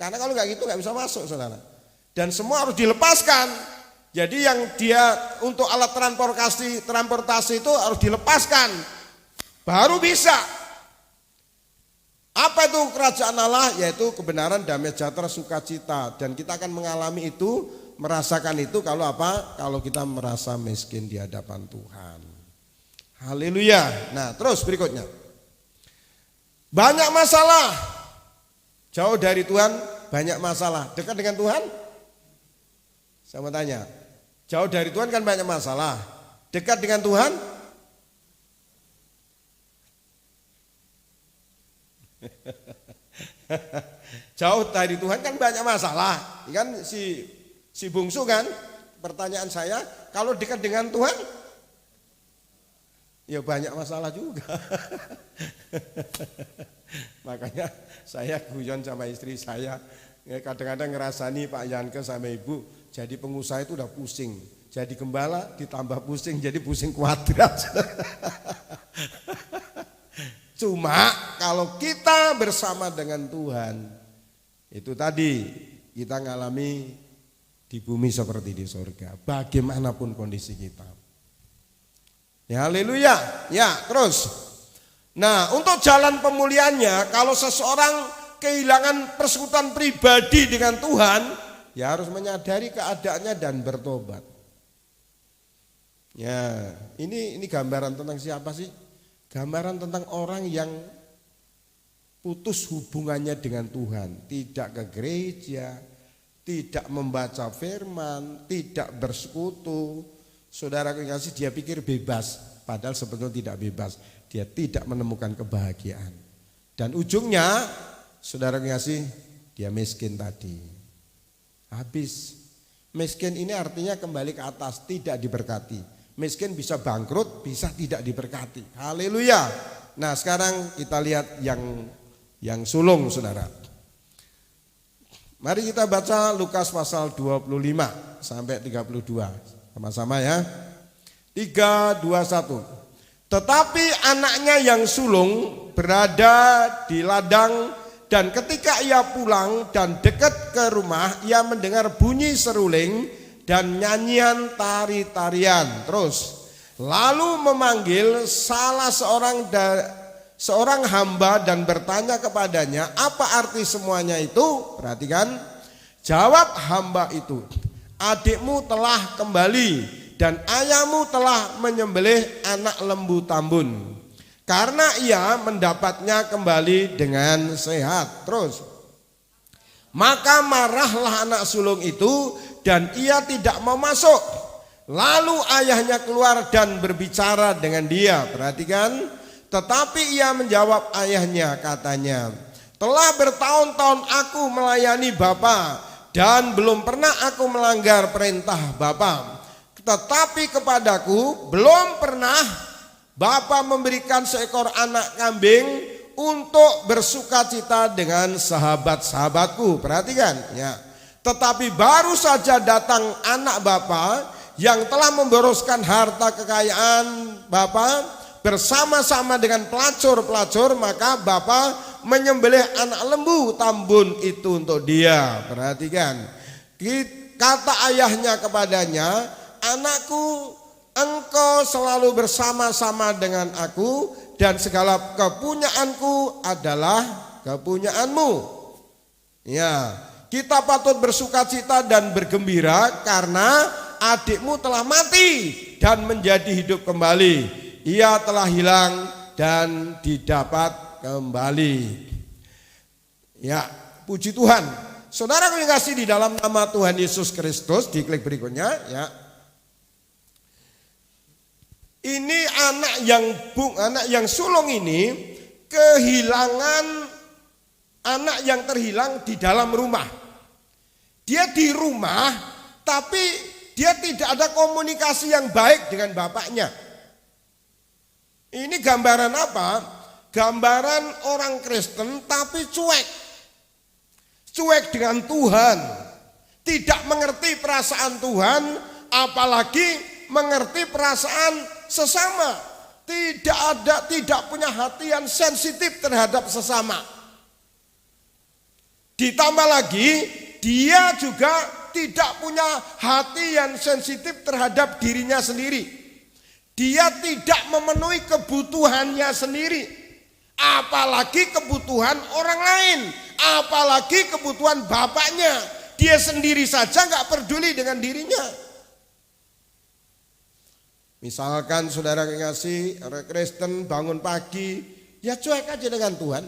Karena kalau nggak gitu nggak bisa masuk, saudara. Dan semua harus dilepaskan. Jadi yang dia untuk alat transportasi itu harus dilepaskan, baru bisa. Apa itu kerajaan Allah? Yaitu kebenaran, damai sejahtera, sukacita. Dan kita akan mengalami itu, merasakan itu kalau apa? Kalau kita merasa miskin di hadapan Tuhan. Haleluya. Nah, terus berikutnya. Banyak masalah. Jauh dari Tuhan, banyak masalah. Dekat dengan Tuhan? Saya mau tanya. Jauh dari Tuhan kan banyak masalah. Dekat dengan Tuhan? Jauh dari Tuhan kan banyak masalah. Kan si bungsu kan, pertanyaan saya, kalau dekat dengan Tuhan? Ya banyak masalah juga. Makanya saya guyon sama istri saya, kadang-kadang ngerasani Pak Yanke sama Ibu, jadi pengusaha itu udah pusing, jadi gembala ditambah pusing, jadi pusing kuadrat. Cuma kalau kita bersama dengan Tuhan, itu tadi kita ngalami di bumi seperti di surga, bagaimanapun kondisi kita. Ya haleluya. Ya, terus. Nah, untuk jalan pemulihannya, kalau seseorang kehilangan persekutuan pribadi dengan Tuhan, ya harus menyadari keadaannya dan bertobat. Ya, ini gambaran tentang siapa sih? Gambaran tentang orang yang putus hubungannya dengan Tuhan, tidak ke gereja, tidak membaca firman, tidak bersekutu. Saudara kasih, dia pikir bebas, padahal sebetulnya tidak bebas. Dia tidak menemukan kebahagiaan. Dan ujungnya, saudara kasih, dia miskin tadi. Habis. Miskin ini artinya kembali ke atas, tidak diberkati. Miskin bisa bangkrut, bisa tidak diberkati. Haleluya. Nah, sekarang kita lihat yang sulung, saudara. Mari kita baca Lukas pasal 25 sampai 32. Sama-sama ya. 3, 2, 1. Tetapi anaknya yang sulung berada di ladang, dan ketika ia pulang dan dekat ke rumah, ia mendengar bunyi seruling dan nyanyian tari-tarian. Terus lalu memanggil salah seorang hamba dan bertanya kepadanya, apa arti semuanya itu? Perhatikan. Jawab hamba itu, adikmu telah kembali dan ayahmu telah menyembelih anak lembu tambun, karena ia mendapatnya kembali dengan sehat. Terus, maka marahlah anak sulung itu dan ia tidak mau masuk. Lalu ayahnya keluar dan berbicara dengan dia. Perhatikan. Tetapi ia menjawab ayahnya, katanya, telah bertahun-tahun aku melayani Bapa dan belum pernah aku melanggar perintah Bapa. Tetapi kepadaku belum pernah Bapa memberikan seekor anak kambing untuk bersukacita dengan sahabat-sahabatku. Perhatikan ya. Tetapi baru saja datang anak Bapa yang telah memboroskan harta kekayaan Bapa bersama-sama dengan pelacur-pelacur, maka Bapa menyembelih anak lembu tambun itu untuk dia. Perhatikan. Kata ayahnya kepadanya, anakku, engkau selalu bersama-sama dengan aku dan segala kepunyaanku adalah kepunyaanmu. Ya, kita patut bersukacita dan bergembira karena adikmu telah mati dan menjadi hidup kembali. Ia telah hilang dan didapat kembali. Ya, puji Tuhan. Saudara yang kasih di dalam nama Tuhan Yesus Kristus, di klik berikutnya ya. Ini anak yang sulung ini kehilangan anak yang terhilang di dalam rumah. Dia di rumah, tapi dia tidak ada komunikasi yang baik dengan bapaknya. Ini gambaran apa? Gambaran orang Kristen tapi cuek. Cuek dengan Tuhan. Tidak mengerti perasaan Tuhan, apalagi mengerti perasaan sesama. Tidak punya hati yang sensitif terhadap sesama. Ditambah lagi, dia juga tidak punya hati yang sensitif terhadap dirinya sendiri. Dia tidak memenuhi kebutuhannya sendiri, apalagi kebutuhan orang lain, apalagi kebutuhan bapaknya. Dia sendiri saja nggak peduli dengan dirinya. Misalkan saudara kekasih, orang Kristen bangun pagi, ya cuek aja dengan Tuhan.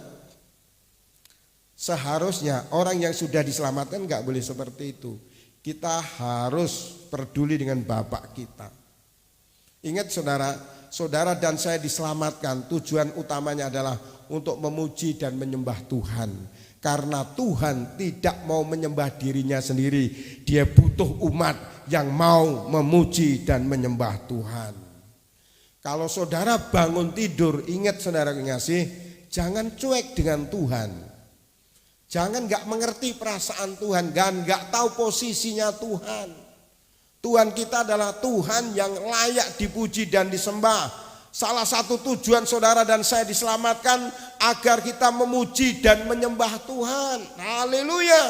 Seharusnya orang yang sudah diselamatkan nggak boleh seperti itu. Kita harus peduli dengan Bapak kita. Ingat saudara dan saya diselamatkan, tujuan utamanya adalah untuk memuji dan menyembah Tuhan. Karena Tuhan tidak mau menyembah dirinya sendiri, dia butuh umat yang mau memuji dan menyembah Tuhan. Kalau saudara bangun tidur, ingat saudara kekasih, jangan cuek dengan Tuhan. Jangan gak mengerti perasaan Tuhan, gak tahu posisinya Tuhan. Tuhan kita adalah Tuhan yang layak dipuji dan disembah. Salah satu tujuan saudara dan saya diselamatkan agar kita memuji dan menyembah Tuhan. Haleluya.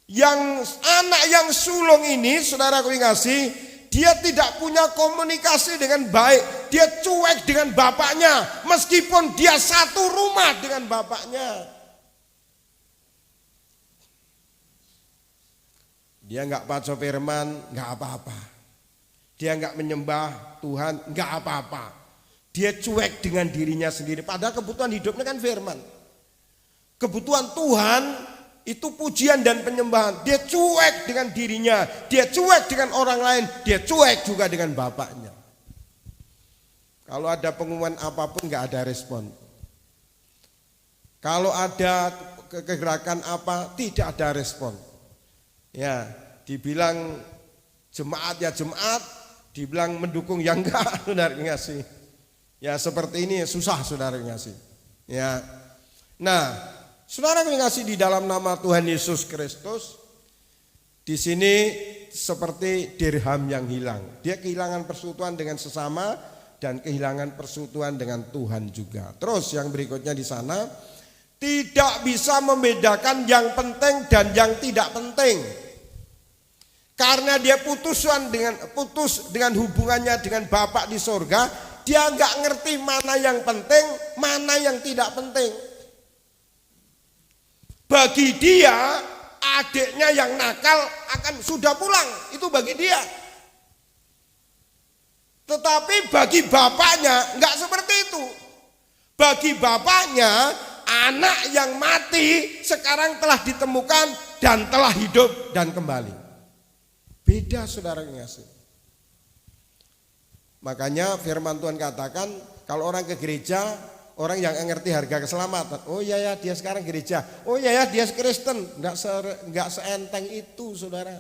Yang anak yang sulung ini, saudara kekasih, dia tidak punya komunikasi dengan baik. Dia cuek dengan bapaknya, meskipun dia satu rumah dengan bapaknya. Dia nggak baca firman, nggak apa-apa. Dia nggak menyembah Tuhan, nggak apa-apa. Dia cuek dengan dirinya sendiri. Padahal kebutuhan hidupnya kan firman. Kebutuhan Tuhan itu pujian dan penyembahan. Dia cuek dengan dirinya, dia cuek dengan orang lain, dia cuek juga dengan bapaknya. Kalau ada pengumuman apapun nggak ada respon. Kalau ada kegerakan apa tidak ada respon. Ya, dibilang jemaat ya jemaat, dibilang mendukung ya enggak, saudara ngasih. Ya seperti ini susah saudara ngasih. Ya, nah saudara ngasih di dalam nama Tuhan Yesus Kristus, di sini seperti dirham yang hilang. Dia kehilangan persekutuan dengan sesama dan kehilangan persekutuan dengan Tuhan juga. Terus yang berikutnya di sana, tidak bisa membedakan yang penting dan yang tidak penting. Karena dia putus dengan hubungannya dengan Bapa di sorga, dia nggak ngerti mana yang penting, mana yang tidak penting. Bagi dia, adiknya yang nakal akan sudah pulang, itu bagi dia. Tetapi bagi bapaknya nggak seperti itu. Bagi bapaknya, anak yang mati sekarang telah ditemukan dan telah hidup dan kembali. Beda saudara ngasih. Makanya firman Tuhan katakan, kalau orang ke gereja, orang yang ngerti harga keselamatan. Oh iya ya dia sekarang gereja. Oh iya ya dia Kristen. Enggak seenteng itu saudara.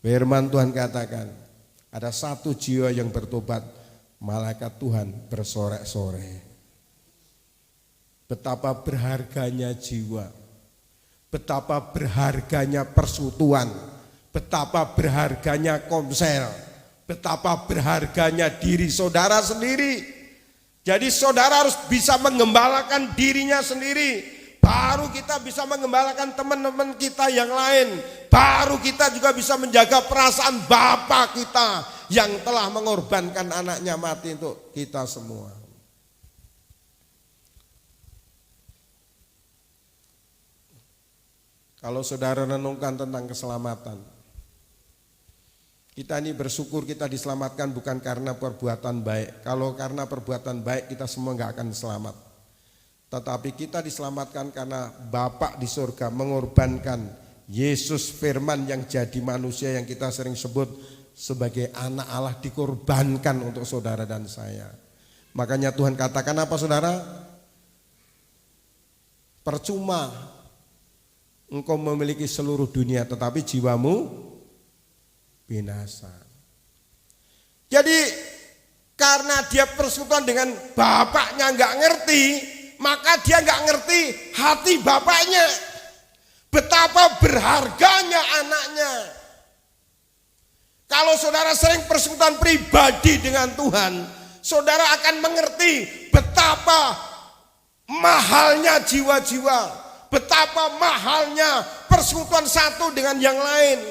Firman Tuhan katakan, ada satu jiwa yang bertobat, malaikat Tuhan bersorak-sorai. Betapa berharganya jiwa. Betapa berharganya persekutuan. Betapa berharganya komsel. Betapa berharganya diri saudara sendiri. Jadi saudara harus bisa menggembalakan dirinya sendiri. Baru kita bisa menggembalakan teman-teman kita yang lain. Baru kita juga bisa menjaga perasaan Bapa kita yang telah mengorbankan anaknya mati untuk kita semua. Kalau saudara renungkan tentang keselamatan, kita ini bersyukur kita diselamatkan bukan karena perbuatan baik. Kalau karena perbuatan baik kita semua nggak akan selamat. Tetapi kita diselamatkan karena Bapa di surga mengorbankan Yesus firman yang jadi manusia yang kita sering sebut sebagai anak Allah dikorbankan untuk saudara dan saya. Makanya Tuhan katakan apa saudara? percuma engkau memiliki seluruh dunia tetapi jiwamu binasa. Jadi karena dia persekutuan dengan bapaknya nggak ngerti, maka dia nggak ngerti hati bapaknya, betapa berharganya anaknya. Kalau saudara sering persekutuan pribadi dengan Tuhan, saudara akan mengerti betapa mahalnya jiwa-jiwa, betapa mahalnya persekutuan satu dengan yang lain.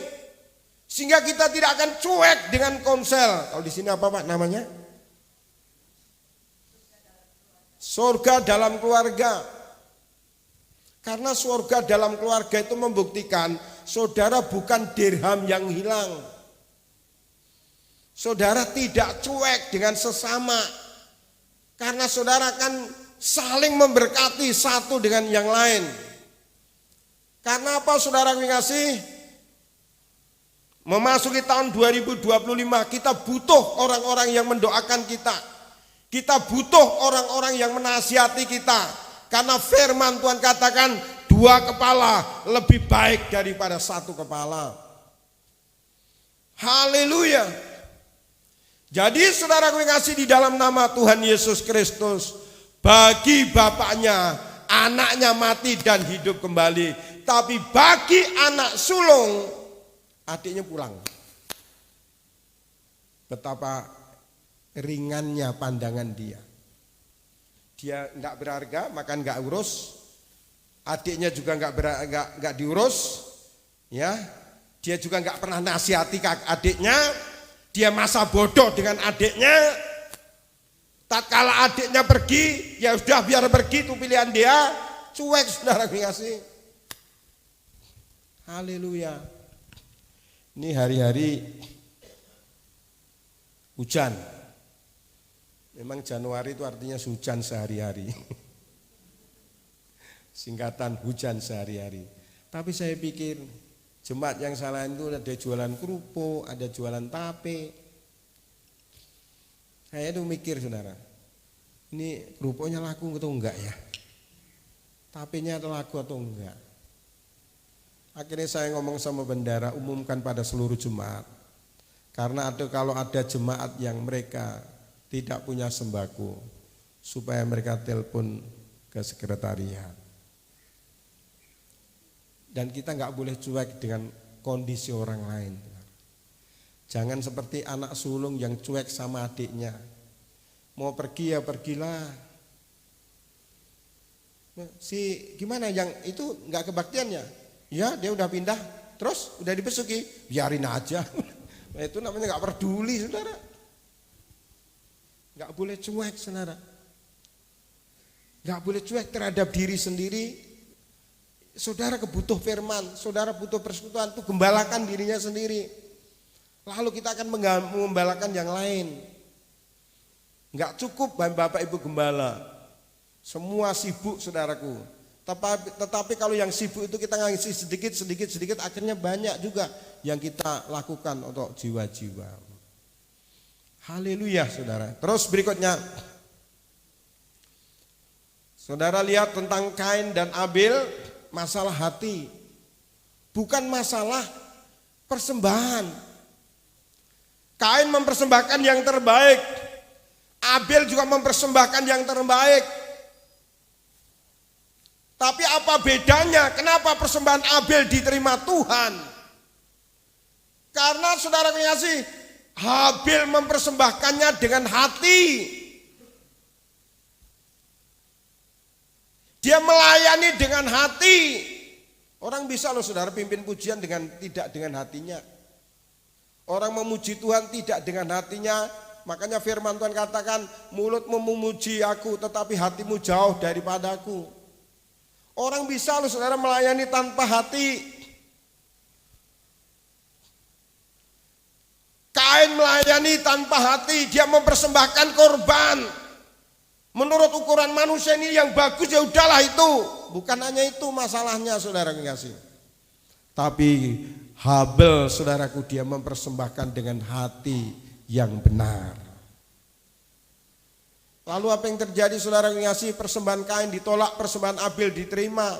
Sehingga kita tidak akan cuek dengan konsel. Kalau di sini apa Pak namanya? Surga dalam keluarga. Karena surga dalam keluarga itu membuktikan saudara bukan dirham yang hilang. Saudara tidak cuek dengan sesama. Karena saudara akan saling memberkati satu dengan yang lain. Karena apa saudara mengasihi? Memasuki tahun 2025 kita butuh orang-orang yang mendoakan kita. Kita butuh orang-orang yang menasihati kita. Karena firman Tuhan katakan 2 kepala lebih baik daripada 1 kepala. Haleluya. Jadi saudara kasih di dalam nama Tuhan Yesus Kristus, bagi bapaknya anaknya mati dan hidup kembali, tapi bagi anak sulung adiknya pulang. Betapa ringannya pandangan dia. Dia enggak berharga, maka enggak urus. Adiknya juga enggak diurus. Ya. Dia juga enggak pernah nasihati adiknya. Dia masa bodoh dengan adiknya. Tatkala adiknya pergi, ya sudah biar pergi, itu pilihan dia. Cuek saudara kasih. Haleluya. Ini hari-hari hujan. Memang Januari itu artinya hujan sehari-hari. Singkatan hujan sehari-hari. Tapi saya pikir jemaat yang salah itu ada jualan kerupuk, ada jualan tape. Saya itu mikir saudara, ini kerupuknya laku atau enggak ya? Tapenya laku atau enggak? Akhirnya saya ngomong sama bendara, umumkan pada seluruh jemaat. Karena kalau ada jemaat yang mereka tidak punya sembako, supaya mereka telepon ke sekretariat. Dan kita nggak boleh cuek dengan kondisi orang lain. Jangan seperti anak sulung yang cuek sama adiknya. Mau pergi ya pergilah. Si gimana yang itu nggak kebaktiannya? Ya dia udah pindah, terus udah dibesuki, biarin aja. Nah, itu namanya nggak peduli saudara. Nggak boleh cuek saudara. Nggak boleh cuek terhadap diri sendiri. Saudara kebutuh firman, saudara butuh persekutuan, itu gembalakan dirinya sendiri. Lalu kita akan mengembalakan yang lain. Enggak cukup Bapak Ibu gembala. Semua sibuk saudaraku. Tetapi kalau yang sibuk itu kita ngasih sedikit, akhirnya banyak juga yang kita lakukan untuk jiwa-jiwa. Haleluya saudara. Terus berikutnya. Saudara lihat tentang Kain dan Abel. Masalah hati, bukan masalah persembahan. Kain mempersembahkan yang terbaik, Abel juga mempersembahkan yang terbaik. Tapi apa bedanya? Kenapa persembahan Abel diterima Tuhan? Karena saudara kasih, Abel mempersembahkannya dengan hati. Dia melayani dengan hati. Orang bisa loh saudara pimpin pujian tidak dengan hatinya. Orang memuji Tuhan tidak dengan hatinya. Makanya firman Tuhan katakan, mulutmu memuji aku tetapi hatimu jauh daripadaku. Orang bisa loh saudara melayani tanpa hati. Kain melayani tanpa hati, dia mempersembahkan korban. Menurut ukuran manusia ini yang bagus ya udahlah itu. Bukan hanya itu masalahnya saudara kasih. Tapi Habel saudaraku dia mempersembahkan dengan hati yang benar. Lalu apa yang terjadi saudara ngasih? Persembahan Kain ditolak, persembahan Abel diterima.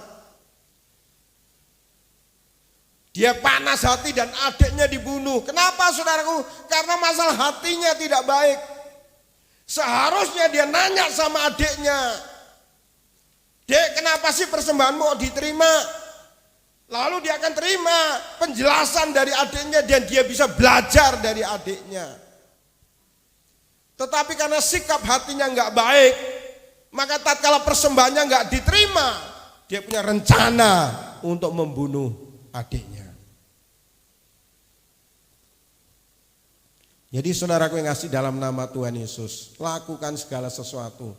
Dia panas hati dan adiknya dibunuh. Kenapa saudaraku? Karena masalah hatinya tidak baik. Seharusnya dia nanya sama adiknya, "Dek, kenapa sih persembahanmu kok diterima?" Lalu dia akan terima penjelasan dari adiknya dan dia bisa belajar dari adiknya. Tetapi karena sikap hatinya nggak baik, maka tatkala persembahannya nggak diterima, dia punya rencana untuk membunuh adiknya. Jadi saudaraku yang kasih dalam nama Tuhan Yesus, lakukan segala sesuatu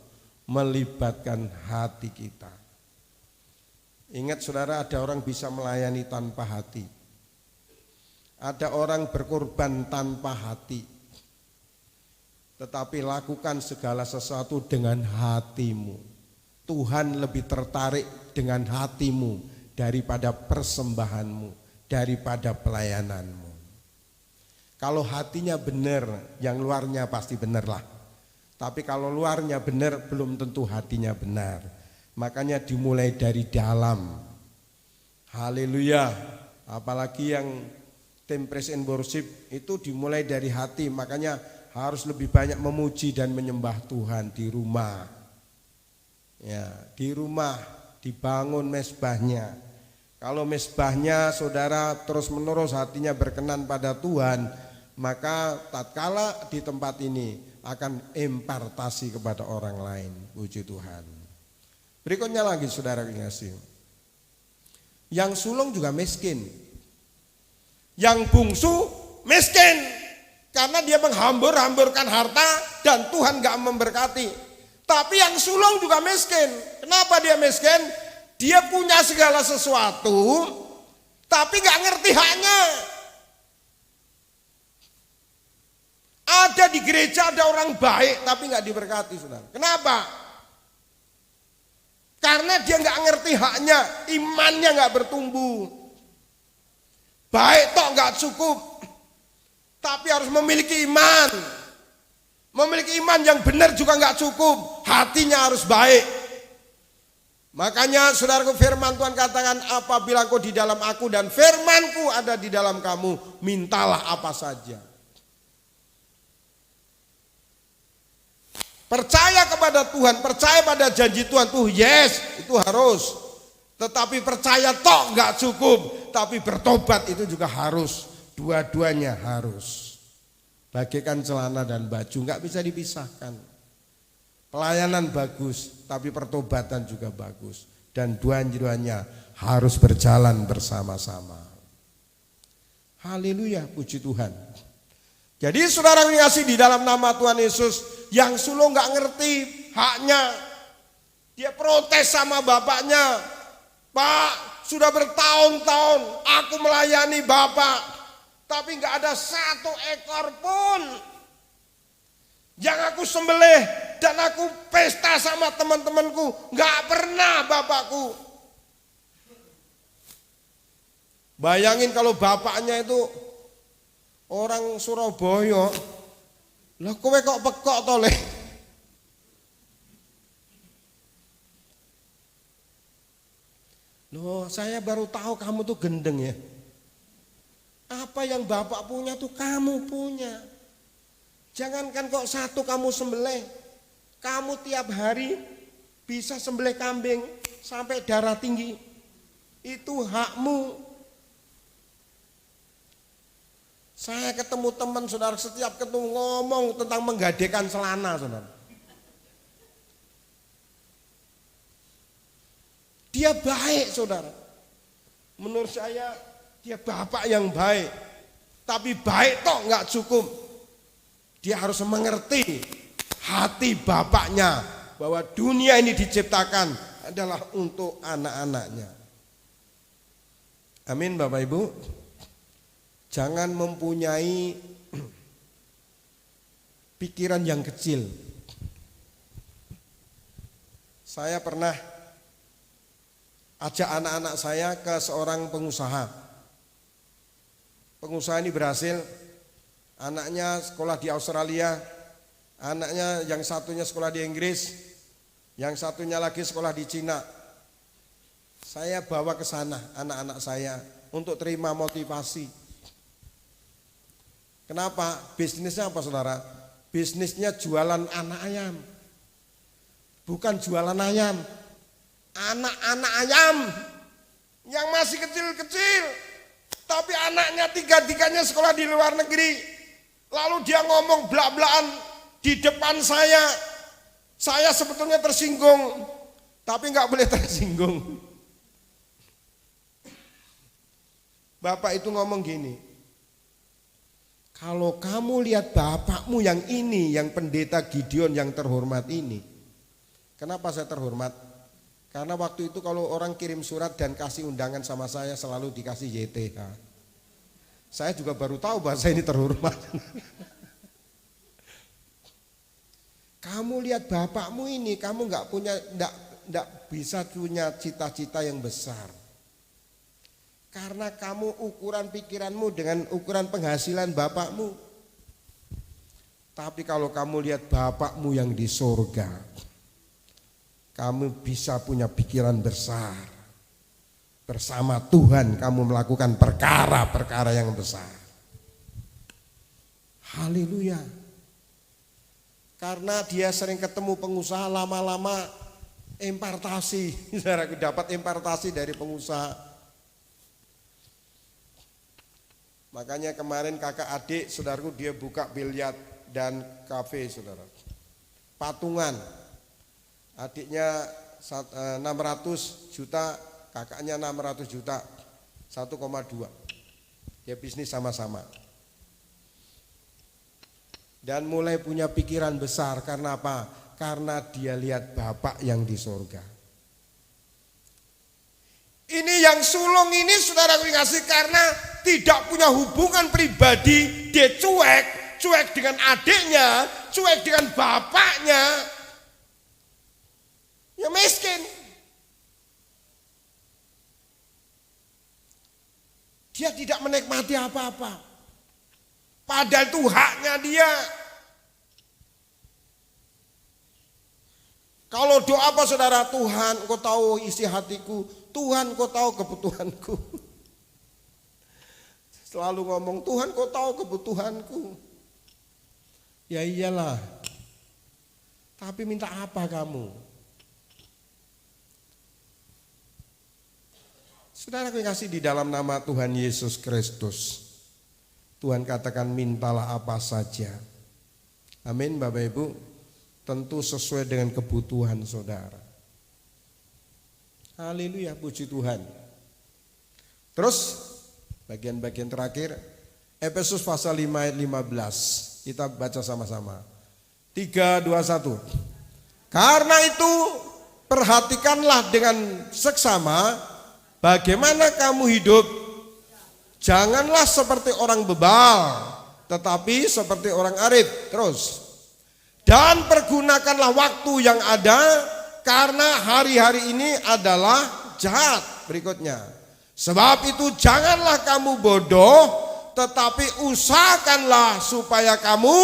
melibatkan hati kita. Ingat saudara, ada orang bisa melayani tanpa hati. Ada orang berkorban tanpa hati. Tetapi lakukan segala sesuatu dengan hatimu. Tuhan lebih tertarik dengan hatimu daripada persembahanmu, daripada pelayananmu. Kalau hatinya benar, yang luarnya pasti benar lah. Tapi kalau luarnya benar, belum tentu hatinya benar. Makanya dimulai dari dalam. Haleluya. Apalagi yang tim praise and worship itu dimulai dari hati. Makanya harus lebih banyak memuji dan menyembah Tuhan di rumah. Ya, di rumah dibangun mezbahnya. Kalau mezbahnya saudara terus menerus hatinya berkenan pada Tuhan, maka tatkala di tempat ini akan impartasi kepada orang lain. Puji Tuhan. Berikutnya lagi saudara kasih. Yang sulung juga miskin. Yang bungsu miskin. Karena dia menghambur-hamburkan harta dan Tuhan gak memberkati. Tapi yang sulung juga miskin. Kenapa dia miskin? Dia punya segala sesuatu tapi gak ngerti haknya. Ada di gereja ada orang baik tapi gak diberkati saudara. Kenapa? Karena dia nggak ngerti haknya, imannya nggak bertumbuh. Baik toh nggak cukup, tapi harus memiliki iman. Memiliki iman yang benar juga nggak cukup, hatinya harus baik. Makanya saudaraku, firman Tuhan katakan, apabila kau di dalam aku dan firmanku ada di dalam kamu, mintalah apa saja. Percaya kepada Tuhan, percaya pada janji Tuhan tuh yes, itu harus. Tetapi percaya tok nggak cukup, tapi bertobat itu juga harus. Dua-duanya harus. Bagaikan celana dan baju nggak bisa dipisahkan. Pelayanan bagus, tapi pertobatan juga bagus. Dan dua-duanya harus berjalan bersama-sama. Haleluya, puji Tuhan. Jadi saudara yang kasih di dalam nama Tuhan Yesus, yang sulung gak ngerti haknya, dia protes sama bapaknya. "Pak, sudah bertahun-tahun aku melayani bapak, tapi gak ada satu ekor pun yang aku sembelih dan aku pesta sama teman-temanku. Gak pernah bapakku." Bayangin kalau bapaknya itu orang Surabaya. Lah kowe kok pekok to le? Loh, saya baru tahu kamu tuh gendeng ya. Apa yang bapak punya tuh kamu punya. Jangankan kok satu kamu sembelih, kamu tiap hari bisa sembelih kambing sampai darah tinggi. Itu hakmu. Saya ketemu teman saudara, setiap ketemu ngomong tentang menggadekan celana saudara. Dia baik saudara. Menurut saya dia bapak yang baik. Tapi baik toh nggak cukup. Dia harus mengerti hati bapaknya bahwa dunia ini diciptakan adalah untuk anak-anaknya. Amin Bapak Ibu. Jangan mempunyai pikiran yang kecil. Saya pernah ajak anak-anak saya ke seorang pengusaha. Pengusaha ini berhasil, anaknya sekolah di Australia, Anaknya yang satunya sekolah di Inggris, yang satunya lagi sekolah di Cina. Saya bawa ke sana anak-anak saya untuk terima motivasi. Kenapa? Bisnisnya apa saudara? Bisnisnya jualan anak ayam. Bukan jualan ayam. Anak-anak ayam yang masih kecil-kecil. Tapi anaknya tiga-tiganya sekolah di luar negeri. Lalu dia ngomong belak-belakan di depan saya. Saya sebetulnya tersinggung. Tapi nggak boleh tersinggung. Bapak itu ngomong gini. Kalau kamu lihat bapakmu yang ini, yang pendeta Gideon yang terhormat ini. Kenapa saya terhormat? Karena waktu itu kalau orang kirim surat dan kasih undangan sama saya selalu dikasih YTH. Saya juga baru tahu bahwa saya ini terhormat. Kamu lihat bapakmu ini, kamu nggak bisa punya cita-cita yang besar. Karena kamu ukuran pikiranmu dengan ukuran penghasilan bapakmu. Tapi kalau kamu lihat bapakmu yang di surga, kamu bisa punya pikiran besar. Bersama Tuhan kamu melakukan perkara-perkara yang besar. Haleluya. Karena dia sering ketemu pengusaha, lama-lama impartasi. Saudaraku dapat impartasi dari pengusaha. Makanya kemarin kakak adik saudaraku dia buka biliar dan kafe saudara. Patungan. Adiknya 600 juta, kakaknya 600 juta. 1,2. Dia bisnis sama-sama. Dan mulai punya pikiran besar karena apa? Karena dia lihat bapak yang di surga. Ini yang sulung ini saudara kasih karena tidak punya hubungan pribadi, dia cuek dengan adiknya, cuek dengan bapaknya. Ya miskin. Dia tidak menikmati apa-apa. Padahal itu haknya dia. Kalau doa apa saudara? Tuhan Engkau tahu isi hatiku, Tuhan Engkau tahu kebutuhanku. Selalu ngomong Tuhan Engkau tahu kebutuhanku. Ya iyalah. Tapi minta apa kamu? Saudara kasih di dalam nama Tuhan Yesus Kristus. Tuhan katakan mintalah apa saja. Amin Bapak Ibu. Tentu sesuai dengan kebutuhan saudara. Haleluya, puji Tuhan. Terus bagian-bagian terakhir Efesus pasal 5 ayat 15. Kita baca sama-sama. 3, 2, 1. Karena itu perhatikanlah dengan seksama bagaimana kamu hidup. Janganlah seperti orang bebal, tetapi seperti orang arif. Terus. Dan pergunakanlah waktu yang ada karena hari-hari ini adalah jahat. Berikutnya. Sebab itu janganlah kamu bodoh, tetapi usahakanlah supaya kamu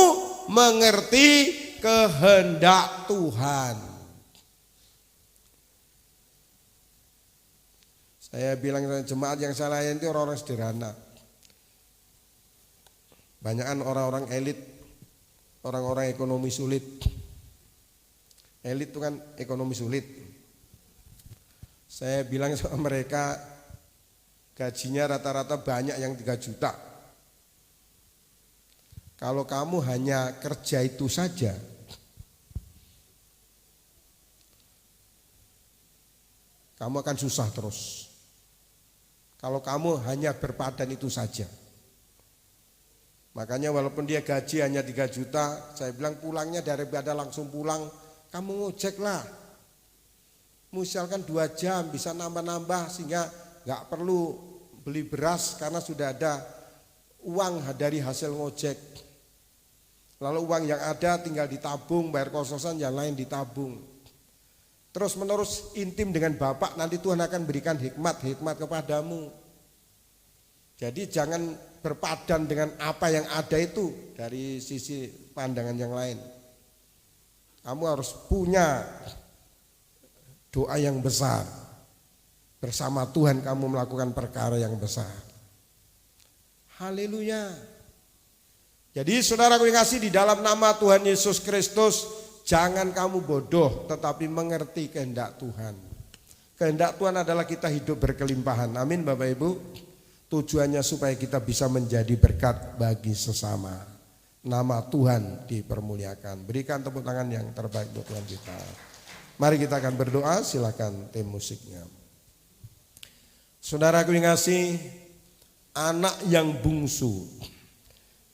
mengerti kehendak Tuhan. Saya bilang jemaat yang saya layani itu orang-orang sederhana. Banyakan orang-orang elit, orang-orang ekonomi sulit. Elit itu kan ekonomi sulit. Saya bilang sama mereka gajinya rata-rata banyak yang 3 juta. Kalau kamu hanya kerja itu saja, kamu akan susah terus. Kalau kamu hanya berpadan itu saja. Makanya walaupun dia gaji hanya 3 juta, saya bilang pulangnya daripada langsung pulang, kamu ngojek lah. Misalkan 2 jam bisa nambah-nambah sehingga gak perlu beli beras karena sudah ada uang dari hasil ngojek. Lalu uang yang ada tinggal ditabung, bayar kos-kosan, yang lain ditabung. Terus menerus intim dengan Bapak, nanti Tuhan akan berikan hikmat kepadamu. Jadi jangan berpadan dengan apa yang ada itu dari sisi pandangan yang lain. Kamu harus punya doa yang besar. Bersama Tuhan kamu melakukan perkara yang besar. Haleluya. Jadi saudaraku yang kasih, di dalam nama Tuhan Yesus Kristus, jangan kamu bodoh tetapi mengerti kehendak Tuhan. Kehendak Tuhan adalah kita hidup berkelimpahan. Amin Bapak Ibu. Tujuannya supaya kita bisa menjadi berkat bagi sesama. Nama Tuhan dipermuliakan. Berikan tepuk tangan yang terbaik buat Tuhan kita. Mari kita akan berdoa, silakan tim musiknya. Saudaraku yang kasih, anak yang bungsu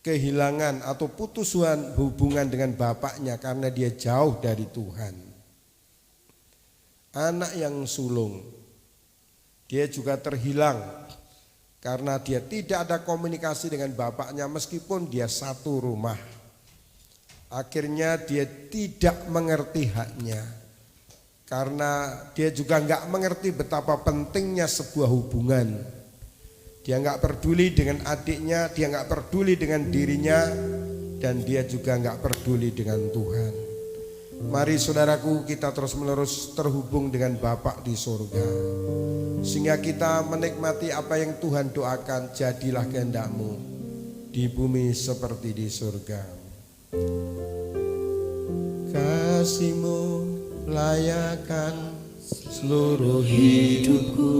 kehilangan atau putus hubungan dengan bapaknya karena dia jauh dari Tuhan. Anak yang sulung, dia juga terhilang karena dia tidak ada komunikasi dengan bapaknya meskipun dia satu rumah. Akhirnya dia tidak mengerti haknya karena dia juga nggak mengerti betapa pentingnya sebuah hubungan. Dia nggak peduli dengan adiknya, dia nggak peduli dengan dirinya, dan dia juga nggak peduli dengan Tuhan. Mari saudaraku, kita terus menerus terhubung dengan Bapa di surga, sehingga kita menikmati apa yang Tuhan doakan. Jadilah kehendak-Mu di bumi seperti di surga. Kasih-Mu layakkan seluruh hidupku,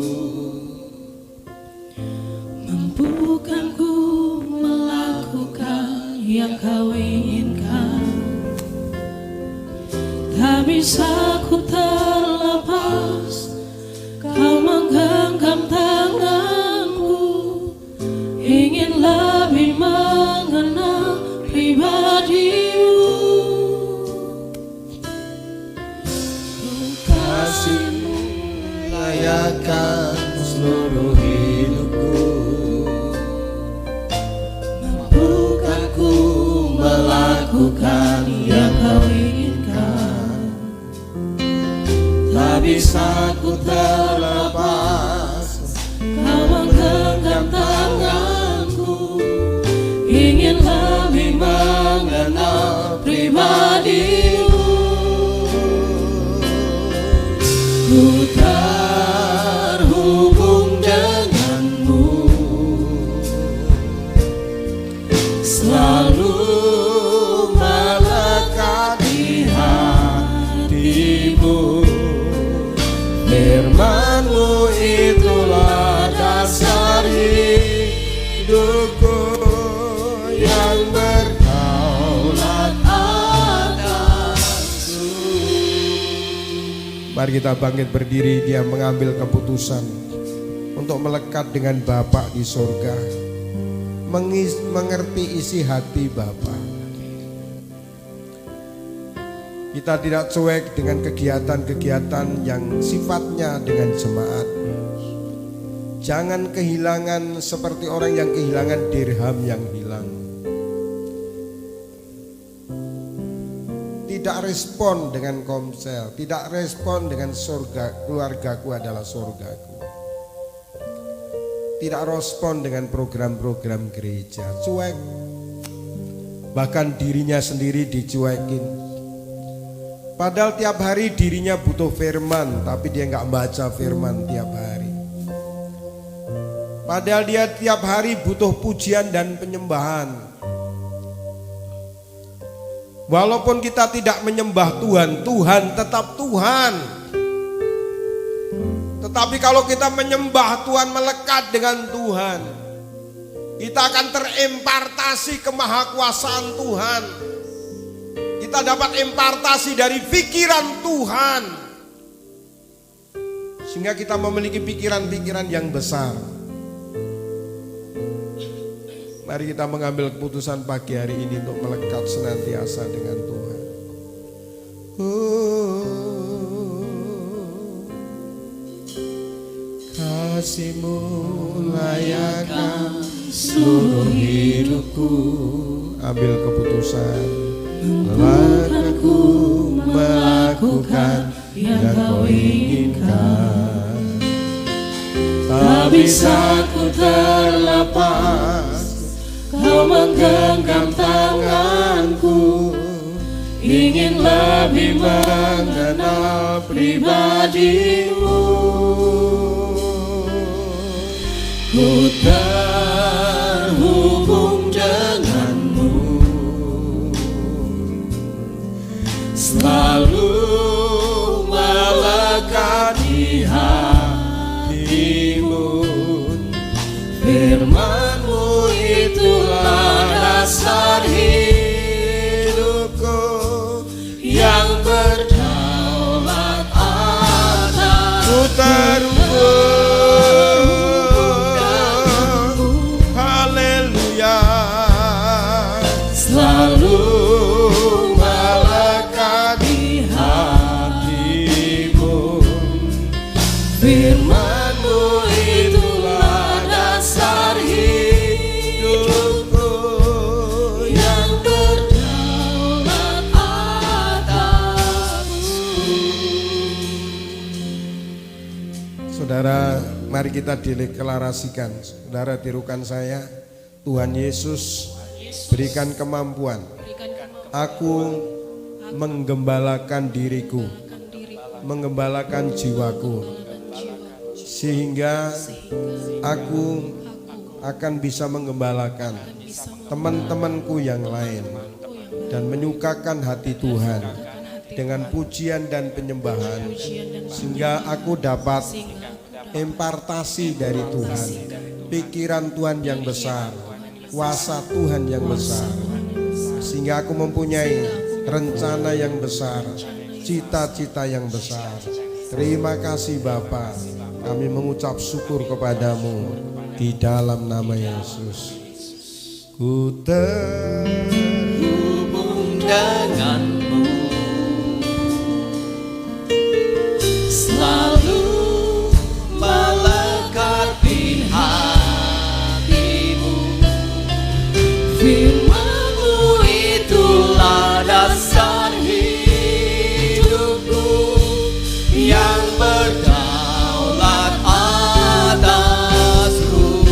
Bukan ku melakukan yang kau inginkan, tak bisa ku terlepas kau menggenggam tanganku, ingin lebih mengenal pribadimu. kasih-Mu layakkan seluruh hidupku, melakukan yang kau inginkan, tak bisa ku terlepas kau menggenggam tanganku, ingin lebih mengenal pribadimu. Ku terhubung denganmu, selalu melekat di hatimu. Firman-Mu itulah dasar hidupku yang berdaulat atasku. Mari kita bangkit berdiri, dia mengambil keputusan untuk melekat dengan Bapa di surga, mengerti isi hati Bapa. Kita tidak cuek dengan kegiatan-kegiatan yang sifatnya dengan jemaat. Jangan kehilangan seperti orang yang kehilangan dirham yang hilang. Tidak respon dengan komsel, tidak respon dengan surga, keluargaku adalah surgaku. Tidak respon dengan program-program gereja, cuek. Bahkan dirinya sendiri dicuekin. Padahal tiap hari dirinya butuh firman, tapi dia nggak baca firman tiap hari. Padahal dia tiap hari butuh pujian dan penyembahan. Walaupun kita tidak menyembah Tuhan, Tuhan tetap Tuhan. Tetapi kalau kita menyembah Tuhan, melekat dengan Tuhan, kita akan terimpartasi kemahakuasaan Tuhan. Kita dapat impartasi dari pikiran Tuhan, sehingga kita memiliki pikiran-pikiran yang besar. Mari kita mengambil keputusan pagi hari ini untuk melekat senantiasa dengan Tuhan. Kasih-Mu layakkan seluruh hidupku. Ambil keputusan. Aku melakukan yang kau inginkan, tak bisa ku terlepas kau menggenggam tanganku, ingin ingin lebih mengenal pribadi-Mu. Ku terhubung dengan-Mu, selalu melekat di hatimu. Firman-Mu itulah dasar hidupku yang berdaulat atas. Ku terhubung, haleluya, selalu melekat di hatimu. Firman-Mu itulah dasar hidupku yang berdaulat atasku. Saudara, mari kita deklarasikan. Saudara, tirukan saya. Tuhan Yesus, berikan kemampuan aku menggembalakan diriku, menggembalakan jiwaku, sehingga aku akan bisa menggembalakan teman-temanku yang lain dan menyukakan hati Tuhan dengan pujian dan penyembahan, sehingga aku dapat impartasi dari Tuhan, pikiran Tuhan yang besar, kuasa Tuhan yang besar, sehingga aku mempunyai rencana yang besar, cita-cita yang besar. Terima kasih Bapa, kami mengucap syukur kepadamu di dalam nama Yesus. Ku terhubung Dengan-Mu, selalu melekat di hatimu. Firman-Mu itulah dasar hidupku yang berdaulat atasku.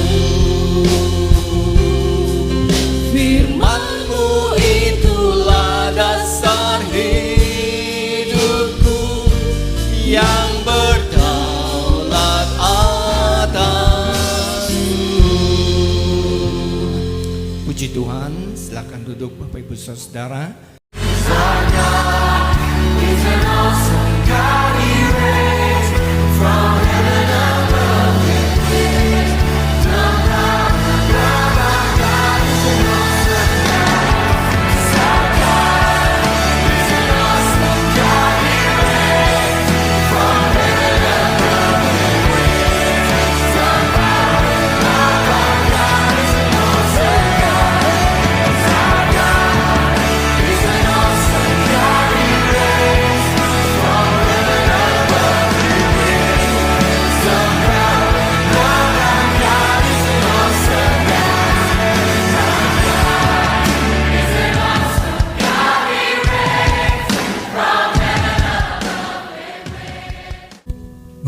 Firman-Mu itulah dasar hidupku yang berdaulat atasku. Puji Tuhan, silakan duduk Bapak Ibu Saudara.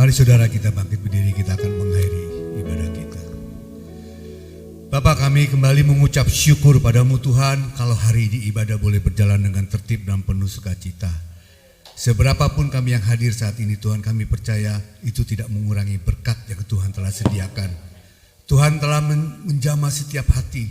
Mari saudara kita bangkit berdiri, kita akan mengakhiri ibadah kita. Bapak, kami kembali mengucap syukur padamu Tuhan, kalau hari ini ibadah boleh berjalan dengan tertib dan penuh sukacita. Seberapapun kami yang hadir saat ini Tuhan, kami percaya itu tidak mengurangi berkat yang Tuhan telah sediakan. Tuhan telah menjamah setiap hati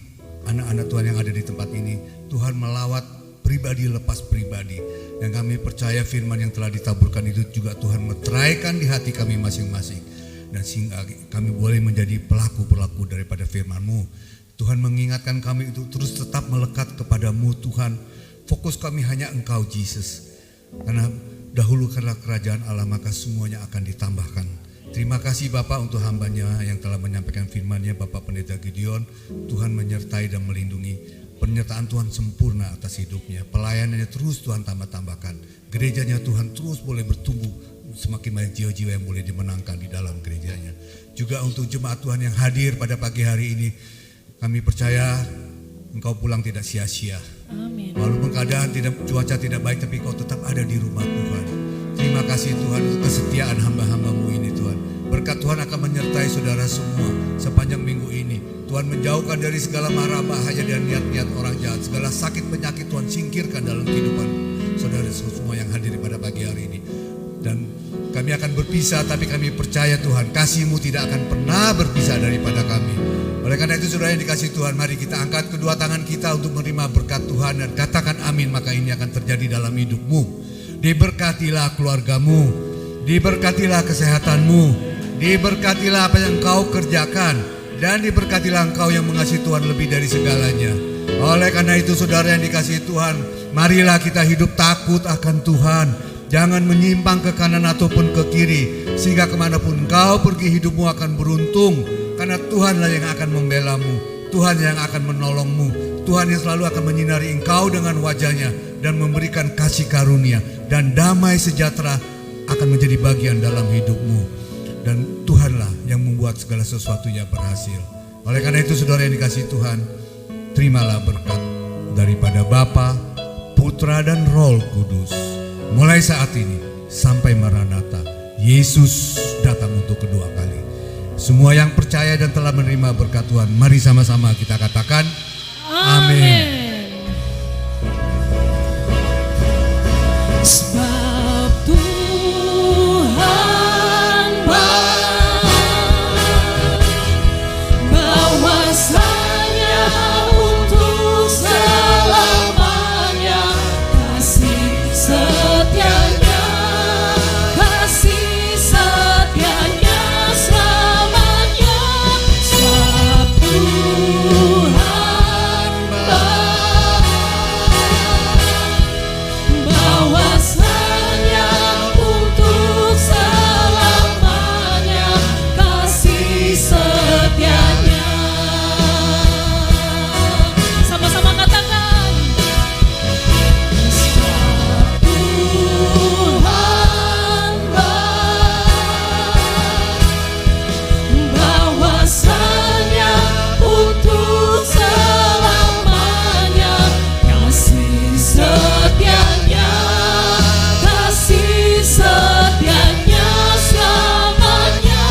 anak-anak Tuhan yang ada di tempat ini. Tuhan melawat pribadi lepas pribadi. Dan kami percaya firman yang telah ditaburkan itu juga Tuhan meteraikan di hati kami masing-masing. Dan sehingga kami boleh menjadi pelaku-pelaku daripada firman-Mu. Tuhan mengingatkan kami itu terus tetap melekat kepadamu Tuhan. Fokus kami hanya Engkau Jesus. Karena dahulukanlah kerajaan Allah, maka semuanya akan ditambahkan. Terima kasih Bapak untuk hamba-Nya yang telah menyampaikan firman-Nya, Bapak Pendeta Gideon. Tuhan menyertai dan melindungi. Penyertaan Tuhan sempurna atas hidupnya. Pelayanannya terus Tuhan tambah-tambahkan. Gerejanya Tuhan terus boleh bertumbuh. Semakin banyak jiwa-jiwa yang boleh dimenangkan di dalam gerejanya. Juga untuk jemaat Tuhan yang hadir pada pagi hari ini, kami percaya Engkau pulang tidak sia-sia. Amin. Walaupun keadaan cuaca tidak baik, tapi Kau tetap ada di rumah Tuhan. Terima kasih Tuhan untuk kesetiaan hamba-hamba-Mu ini Tuhan. Berkat Tuhan akan menyertai saudara semua sepanjang minggu ini. Tuhan menjauhkan dari segala mara bahaya dan niat-niat orang jahat. Segala sakit penyakit Tuhan singkirkan dalam kehidupan saudara semua yang hadir pada pagi hari ini. Dan kami akan berpisah, tapi kami percaya Tuhan, kasih-Mu tidak akan pernah berpisah daripada kami. Oleh karena itu saudara yang dikasihi Tuhan, mari kita angkat kedua tangan kita untuk menerima berkat Tuhan dan katakan amin, maka ini akan terjadi dalam hidupmu. Diberkatilah keluargamu, diberkatilah kesehatanmu, diberkatilah apa yang kau kerjakan, dan diberkatilah engkau yang mengasihi Tuhan lebih dari segalanya. Oleh karena itu saudara yang dikasihi Tuhan, marilah kita hidup takut akan Tuhan. Jangan menyimpang ke kanan ataupun ke kiri, sehingga kemanapun kau pergi hidupmu akan beruntung. Karena Tuhanlah yang akan membelamu, Tuhan yang akan menolongmu, Tuhan yang selalu akan menyinari engkau dengan wajahnya dan memberikan kasih karunia, dan damai sejahtera akan menjadi bagian dalam hidupmu. Dan Tuhanlah yang membuat segala sesuatunya berhasil. Oleh karena itu saudara yang dikasihi Tuhan, terimalah berkat daripada Bapa, Putra dan Roh Kudus. Mulai saat ini sampai Maranatha, Yesus datang untuk kedua kali. Semua yang percaya dan telah menerima berkat Tuhan, mari sama-sama kita katakan amin. Sebab Tuhan baik, bahwasanya untuk selamanya kasih setianya, kasih setianya selamanya. Sebab Tuhan baik, bahwasanya untuk selamanya kasih setianya. Sama-sama katakan, sebab Tuhan baik, bahwasanya untuk selamanya kasih setianya, kasih setianya selamanya.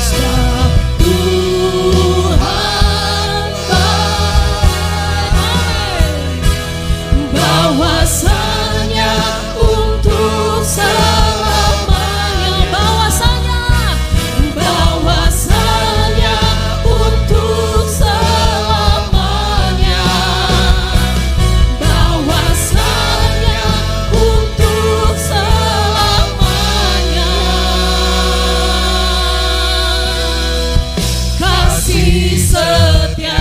Sebab Tuhan baik, bahwasanya untuk selamanya, bahwasanya untuk selamanya, bahwasanya untuk selamanya kasih setia.